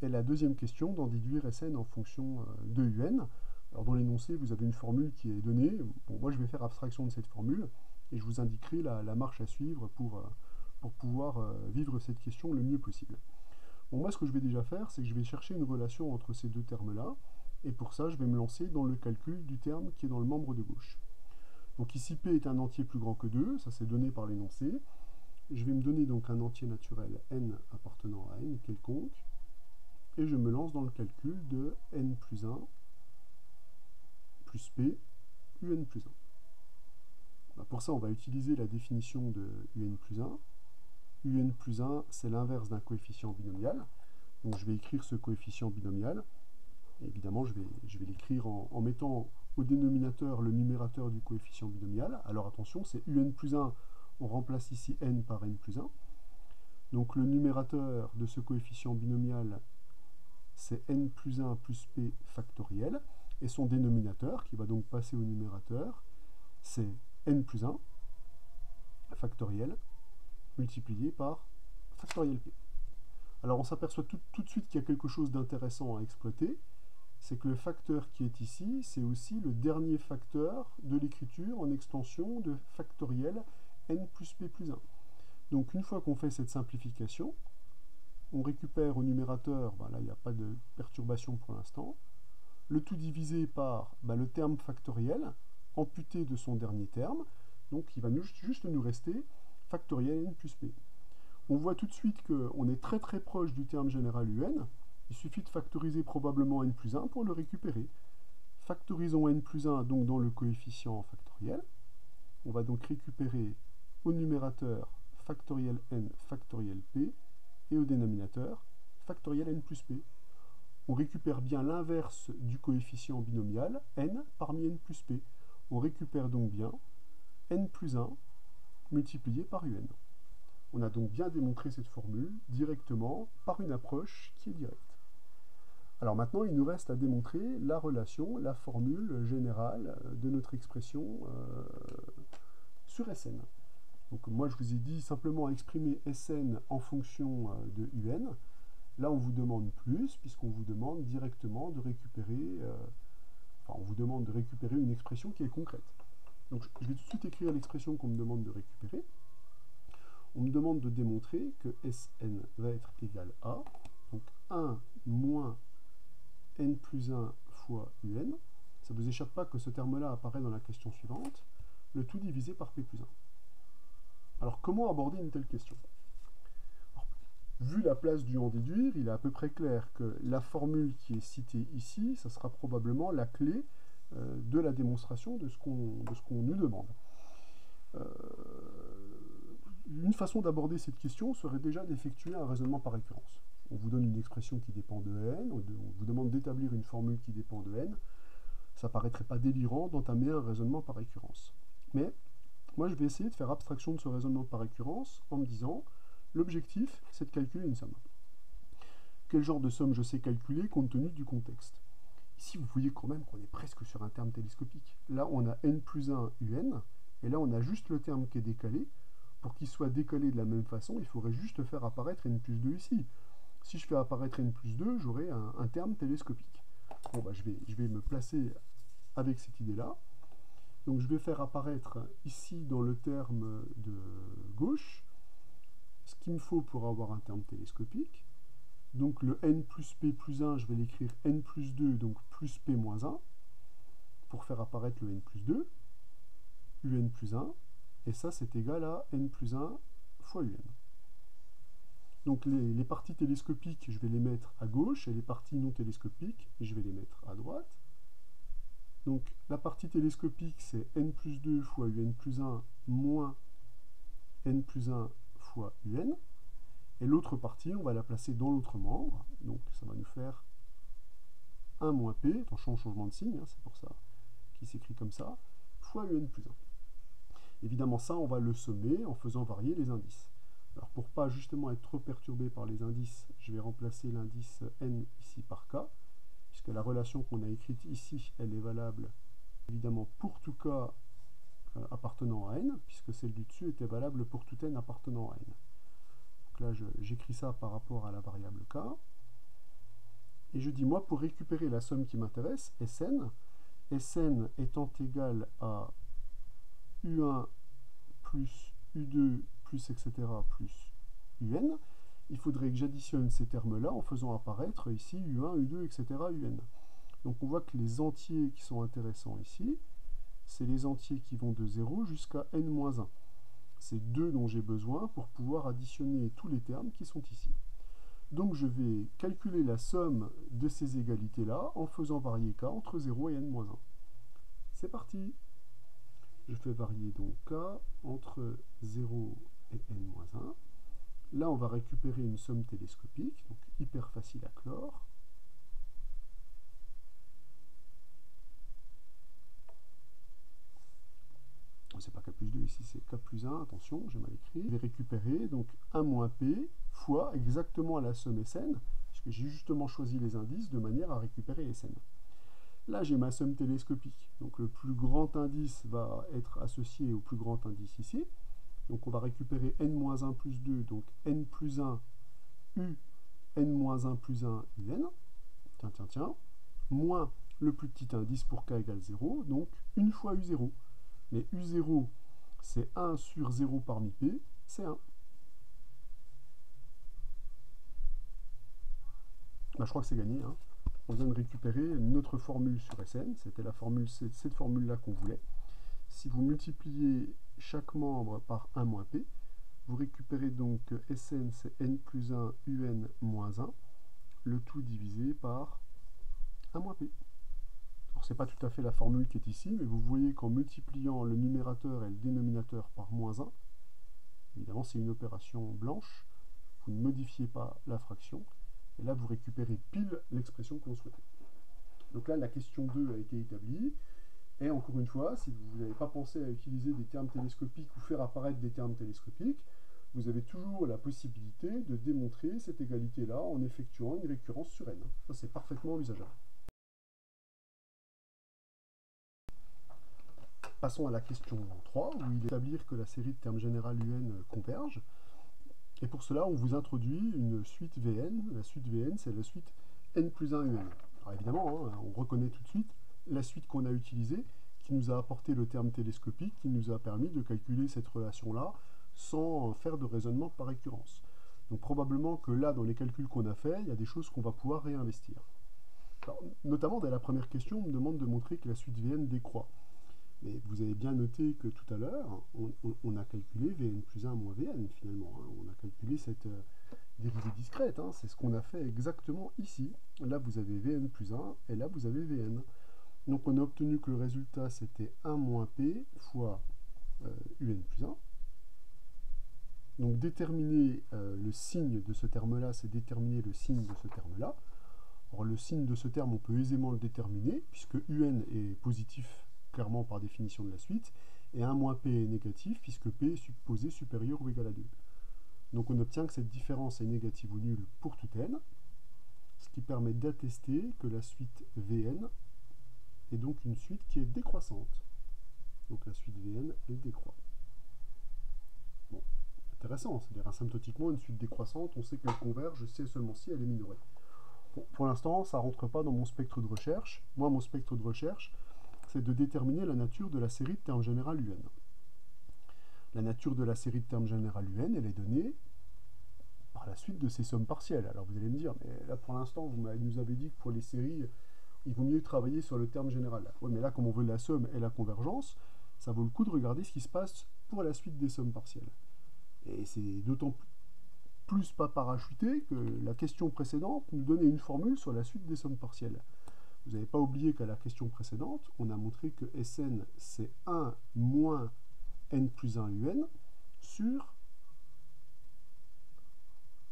Et la deuxième question d'en déduire Sn en fonction de un. Alors dans l'énoncé, vous avez une formule qui est donnée. Bon, moi je vais faire abstraction de cette formule et je vous indiquerai la marche à suivre pour pouvoir vivre cette question le mieux possible. Bon, moi ce que je vais déjà faire, c'est que je vais chercher une relation entre ces deux termes-là. Et pour ça, je vais me lancer dans le calcul du terme qui est dans le membre de gauche. Donc ici, p est un entier plus grand que 2, ça c'est donné par l'énoncé. Je vais me donner donc un entier naturel n appartenant à n quelconque, et je me lance dans le calcul de n plus 1 plus p un plus 1. Pour ça, on va utiliser la définition de un plus 1. un plus 1, c'est l'inverse d'un coefficient binomial. Donc je vais écrire ce coefficient binomial. Évidemment, je vais l'écrire en mettant au dénominateur le numérateur du coefficient binomial. Alors attention, c'est un plus 1, on remplace ici n par n plus 1. Donc le numérateur de ce coefficient binomial, c'est n plus 1 plus p factoriel. Et son dénominateur, qui va donc passer au numérateur, c'est n plus 1 factoriel multiplié par factoriel p. Alors on s'aperçoit tout de suite qu'il y a quelque chose d'intéressant à exploiter. c'est que le facteur qui est ici, c'est aussi le dernier facteur de l'écriture en extension de factoriel n plus p plus 1. Donc une fois qu'on fait cette simplification, on récupère au numérateur, ben là il n'y a pas de perturbation pour l'instant, le tout divisé par le terme factoriel, amputé de son dernier terme, donc il va juste nous rester factoriel n plus p. On voit tout de suite qu'on est très très proche du terme général un, il suffit de factoriser probablement n plus 1 pour le récupérer. Factorisons n plus 1 donc dans le coefficient factoriel, on va donc récupérer au numérateur factoriel n factoriel p, et au dénominateur factoriel n plus p. On récupère bien l'inverse du coefficient binomial, n parmi n plus p. On récupère donc bien n plus 1 multiplié par un. On a donc bien démontré cette formule directement par une approche qui est directe. Alors maintenant, il nous reste à démontrer la relation, la formule générale de notre expression sur Sn. Donc moi, je vous ai dit simplement exprimer Sn en fonction de un. Là, on vous demande plus, puisqu'on vous demande directement de récupérer, on vous demande de récupérer une expression qui est concrète. Donc je vais tout de suite écrire l'expression qu'on me demande de récupérer. On me demande de démontrer que Sn va être égal à, donc 1 moins n plus 1 fois un. Ça ne vous échappe pas que ce terme-là apparaît dans la question suivante, le tout divisé par p plus 1. Alors comment aborder une telle question? Vu la place du en déduire, il est à peu près clair que la formule qui est citée ici, ça sera probablement la clé de la démonstration de ce qu'on nous demande. Une façon d'aborder cette question serait déjà d'effectuer un raisonnement par récurrence. On vous donne une expression qui dépend de n, on vous demande d'établir une formule qui dépend de n. Ça paraîtrait pas délirant d'entamer un raisonnement par récurrence. Mais moi, je vais essayer de faire abstraction de ce raisonnement par récurrence en me disant l'objectif, c'est de calculer une somme. Quel genre de somme je sais calculer compte tenu du contexte? Ici, vous voyez quand même qu'on est presque sur un terme télescopique. Là, on a n plus 1 un, et là, on a juste le terme qui est décalé. Pour qu'il soit décalé de la même façon, il faudrait juste faire apparaître n plus 2 ici. Si je fais apparaître n plus 2, j'aurai un terme télescopique. Bon, je vais me placer avec cette idée-là. Donc je vais faire apparaître ici dans le terme de gauche ce qu'il me faut pour avoir un terme télescopique. Donc le n plus p plus 1, je vais l'écrire n plus 2, donc plus p moins 1, pour faire apparaître le n plus 2, un plus 1, et ça c'est égal à n plus 1 fois un. Donc les parties télescopiques, je vais les mettre à gauche, et les parties non télescopiques, je vais les mettre à droite. Donc la partie télescopique, c'est n plus 2 fois un plus 1 moins n plus 1 fois un. Et l'autre partie, on va la placer dans l'autre membre. Donc ça va nous faire 1 moins p, attention au changement de signe, hein, c'est pour ça qu'il s'écrit comme ça, fois un plus 1. Évidemment, ça, on va le sommer en faisant varier les indices. Alors pour pas justement être trop perturbé par les indices, je vais remplacer l'indice n ici par k, puisque la relation qu'on a écrite ici, elle est valable évidemment pour tout k appartenant à n, puisque celle du dessus était valable pour tout n appartenant à n. Donc là, j'écris ça par rapport à la variable k. Et je dis, moi, pour récupérer la somme qui m'intéresse, Sn étant égal à U1 plus U2 plus etc. plus UN, il faudrait que j'additionne ces termes-là en faisant apparaître ici U1, U2, etc. UN. Donc on voit que les entiers qui sont intéressants ici, c'est les entiers qui vont de 0 jusqu'à n-1. C'est 2 dont j'ai besoin pour pouvoir additionner tous les termes qui sont ici. Donc je vais calculer la somme de ces égalités-là en faisant varier k entre 0 et n-1. C'est parti! Je fais varier donc k entre 0 et n-1. Là, on va récupérer une somme télescopique, donc hyper facile à clore. C'est pas k plus 2 ici, c'est k plus 1, attention, j'ai mal écrit. Je vais récupérer donc 1 moins p fois exactement la somme Sn, puisque j'ai justement choisi les indices de manière à récupérer Sn. Là, j'ai ma somme télescopique. Donc le plus grand indice va être associé au plus grand indice ici. Donc on va récupérer n-1 plus 2, donc n plus 1 u n-1 plus 1 un. Tiens. moins le plus petit indice pour k égale 0, donc 1 fois U0. Mais U0, c'est 1 sur 0 parmi P, c'est 1. Bah, je crois que c'est gagné. Hein. On vient de récupérer notre formule sur Sn, c'était cette formule-là qu'on voulait. Si vous multipliez chaque membre par 1 moins P, vous récupérez donc Sn, c'est n plus 1 un moins 1, le tout divisé par 1 moins P. Alors, ce n'est pas tout à fait la formule qui est ici, mais vous voyez qu'en multipliant le numérateur et le dénominateur par moins 1, évidemment c'est une opération blanche, vous ne modifiez pas la fraction, et là vous récupérez pile l'expression que l'on souhaitait. Donc là la question 2 a été établie, et encore une fois, si vous n'avez pas pensé à utiliser des termes télescopiques ou faire apparaître des termes télescopiques, vous avez toujours la possibilité de démontrer cette égalité-là en effectuant une récurrence sur n. Ça c'est parfaitement envisageable. Passons à la question 3, où il est établir que la série de termes générales UN converge. Et pour cela, on vous introduit une suite Vn. La suite Vn, c'est la suite n plus 1 Un. Alors évidemment, hein, on reconnaît tout de suite la suite qu'on a utilisée, qui nous a apporté le terme télescopique, qui nous a permis de calculer cette relation-là sans faire de raisonnement par récurrence. Donc probablement que là, dans les calculs qu'on a faits, il y a des choses qu'on va pouvoir réinvestir. Alors, notamment, dès la première question, on me demande de montrer que la suite Vn décroît. Mais vous avez bien noté que tout à l'heure, on a calculé Vn plus 1 moins Vn finalement. Hein. On a calculé cette dérivée discrète. Hein. C'est ce qu'on a fait exactement ici. Là, vous avez Vn plus 1 et là, vous avez Vn. Donc, on a obtenu que le résultat, c'était 1 moins P fois Un plus 1. Donc, déterminer le signe de ce terme-là, c'est déterminer le signe de ce terme-là. Or, le signe de ce terme, on peut aisément le déterminer, puisque Un est positif clairement par définition de la suite, et 1 moins P est négatif, puisque P est supposé supérieur ou égal à 2. Donc on obtient que cette différence est négative ou nulle pour tout n, ce qui permet d'attester que la suite Vn est donc une suite qui est décroissante. Donc la suite Vn, elle décroît. Bon, intéressant, c'est-à-dire asymptotiquement, une suite décroissante, on sait qu'elle converge, c'est seulement si elle est minorée. Bon, pour l'instant, ça ne rentre pas dans mon spectre de recherche. Moi, mon spectre de recherche, c'est de déterminer la nature de la série de termes générales UN. La nature de la série de termes générales UN, elle est donnée par la suite de ces sommes partielles. Alors vous allez me dire, mais là pour l'instant, vous nous avez dit que pour les séries, il vaut mieux travailler sur le terme général. Oui, mais là, comme on veut la somme et la convergence, ça vaut le coup de regarder ce qui se passe pour la suite des sommes partielles. Et c'est d'autant plus pas parachuté que la question précédente nous donnait une formule sur la suite des sommes partielles. Vous n'avez pas oublié qu'à la question précédente, on a montré que Sn, c'est 1 moins n plus 1 Un sur...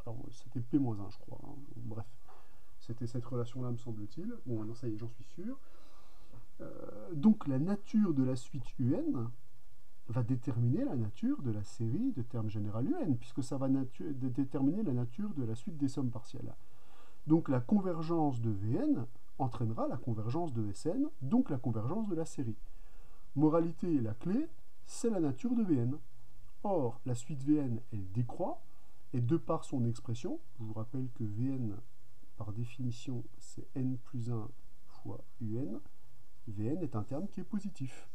Alors, c'était P moins 1, je crois. Hein. Bref, c'était cette relation-là, me semble-t-il. Bon, maintenant, ça y est, j'en suis sûr. Donc, la nature de la suite UN va déterminer la nature de la série de termes générales UN, puisque ça va déterminer la nature de la suite des sommes partielles. Donc, la convergence de Vn entraînera la convergence de Sn, donc la convergence de la série. Moralité, la clé, c'est la nature de Vn. Or, la suite Vn, elle décroît, et de par son expression, je vous rappelle que Vn, par définition, c'est n plus 1 fois Un, Vn est un terme qui est positif.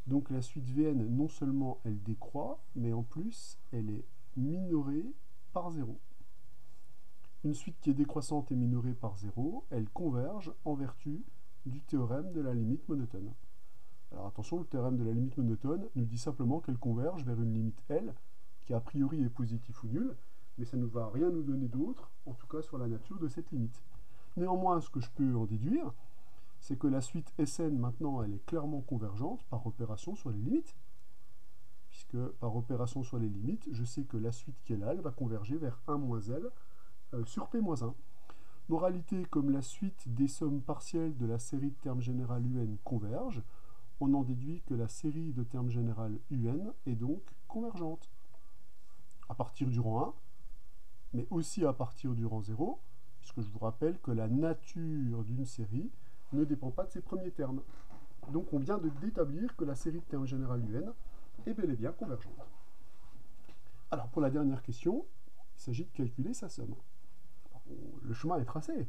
Donc la suite Vn, non seulement elle décroît, mais en plus, elle est minorée par 0. Une suite qui est décroissante et minorée par 0, elle converge en vertu du théorème de la limite monotone. Alors attention, le théorème de la limite monotone nous dit simplement qu'elle converge vers une limite L, qui a priori est positif ou nul, mais ça ne va rien nous donner d'autre, en tout cas sur la nature de cette limite. Néanmoins, ce que je peux en déduire, c'est que la suite Sn, maintenant, elle est clairement convergente par opération sur les limites, puisque par opération sur les limites, je sais que la suite qui est là, elle va converger vers 1 moins L, sur P-1. Moralité, comme la suite des sommes partielles de la série de termes générales UN converge, on en déduit que la série de termes générales UN est donc convergente. À partir du rang 1, mais aussi à partir du rang 0, puisque je vous rappelle que la nature d'une série ne dépend pas de ses premiers termes. Donc on vient d'établir que la série de termes générales UN est bel et bien convergente. Alors pour la dernière question, il s'agit de calculer sa somme. Le chemin est tracé.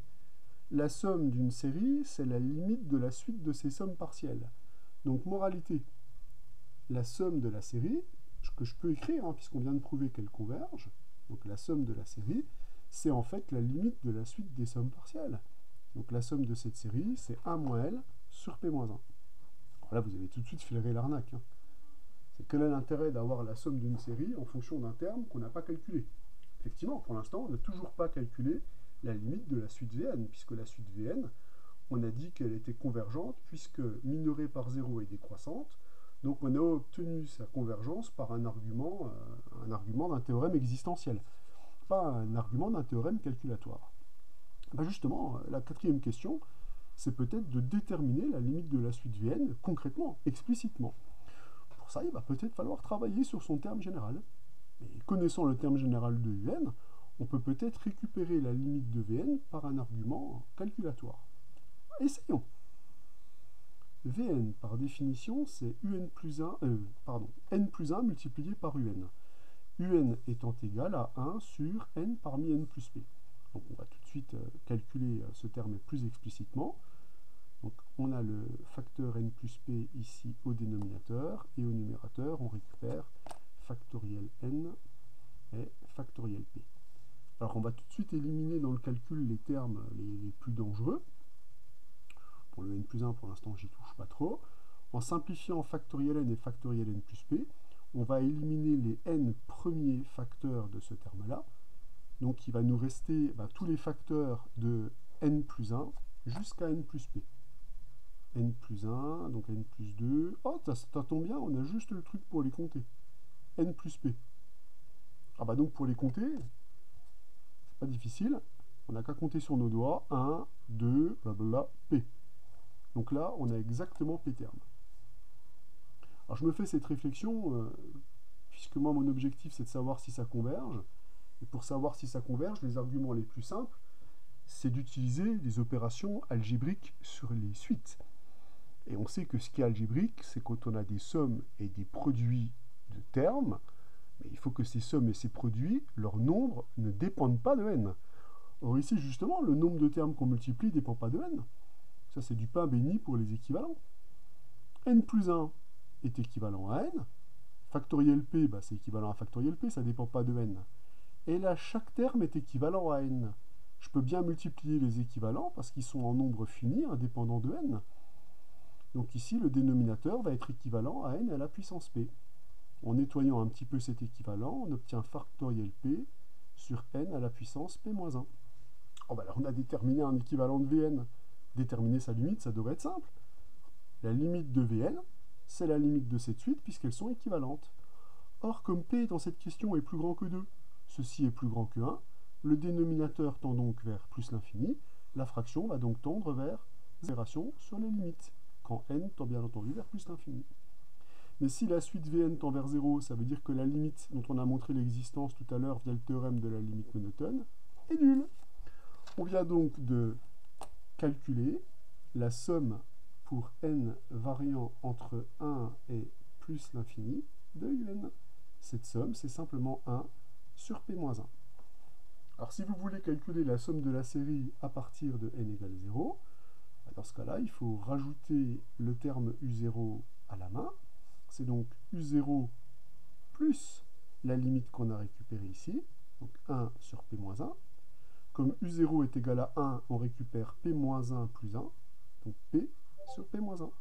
La somme d'une série, c'est la limite de la suite de ses sommes partielles. Donc, moralité, la somme de la série, que je peux écrire, hein, puisqu'on vient de prouver qu'elle converge, donc la somme de la série, c'est en fait la limite de la suite des sommes partielles. Donc la somme de cette série, c'est 1 moins L sur P-1. Alors là, vous avez tout de suite flairé l'arnaque. Hein. C'est quel est l'intérêt d'avoir la somme d'une série en fonction d'un terme qu'on n'a pas calculé? Effectivement, pour l'instant, on n'a toujours pas calculé la limite de la suite Vn, puisque la suite Vn, on a dit qu'elle était convergente, puisque minorée par 0 est décroissante. Donc on a obtenu sa convergence par un argument d'un théorème existentiel, pas un argument d'un théorème calculatoire. Ben justement, la quatrième question, c'est peut-être de déterminer la limite de la suite Vn concrètement, explicitement. Pour ça, il va peut-être falloir travailler sur son terme général. Et connaissant le terme général de Un, on peut peut-être récupérer la limite de Vn par un argument calculatoire. Essayons. Vn, par définition, c'est n plus 1 multiplié par Un. Un étant égal à 1 sur n parmi n plus p. Donc on va tout de suite calculer ce terme plus explicitement. Donc on a le facteur n plus p ici au dénominateur, et au numérateur, on récupère factoriel n et factoriel p. Alors on va tout de suite éliminer dans le calcul les termes les plus dangereux. Pour le n plus 1, pour l'instant, j'y touche pas trop. En simplifiant factoriel n et factoriel n plus p, on va éliminer les n premiers facteurs de ce terme-là. Donc il va nous rester tous les facteurs de n plus 1 jusqu'à n plus p. N plus 1, donc n plus 2. Oh, ça tombe bien, on a juste le truc pour les compter. N plus p. Ah bah donc pour les compter, c'est pas difficile. On n'a qu'à compter sur nos doigts. 1, 2, blablabla, p. Donc là, on a exactement p termes. Alors je me fais cette réflexion, puisque moi mon objectif c'est de savoir si ça converge. Et pour savoir si ça converge, les arguments les plus simples, c'est d'utiliser des opérations algébriques sur les suites. Et on sait que ce qui est algébrique, c'est quand on a des sommes et des produits de termes, mais il faut que ces sommes et ces produits, leur nombre ne dépendent pas de n. Or ici, justement, le nombre de termes qu'on multiplie ne dépend pas de n. Ça, c'est du pain béni pour les équivalents. n plus 1 est équivalent à n. Factoriel p, c'est équivalent à factoriel p, ça ne dépend pas de n. Et là, chaque terme est équivalent à n. Je peux bien multiplier les équivalents parce qu'ils sont en nombre fini, indépendant de n. Donc ici, le dénominateur va être équivalent à n à la puissance p. En nettoyant un petit peu cet équivalent, on obtient factoriel p sur n à la puissance p-1. Oh là, on a déterminé un équivalent de Vn. Déterminer sa limite, ça devrait être simple. La limite de Vn, c'est la limite de cette suite puisqu'elles sont équivalentes. Or, comme p dans cette question est plus grand que 2, ceci est plus grand que 1, le dénominateur tend donc vers plus l'infini, la fraction va donc tendre vers l'opération sur les limites, quand n tend bien entendu vers plus l'infini. Mais si la suite Vn tend vers 0, ça veut dire que la limite dont on a montré l'existence tout à l'heure via le théorème de la limite monotone est nulle. On vient donc de calculer la somme pour n variant entre 1 et plus l'infini de un. Cette somme, c'est simplement 1 sur p-1. Alors si vous voulez calculer la somme de la série à partir de n égale 0, dans ce cas-là, il faut rajouter le terme u0 à la main. C'est donc u0 plus la limite qu'on a récupérée ici, donc 1 sur p-1. Comme u0 est égal à 1, on récupère p-1 plus 1, donc p sur p-1.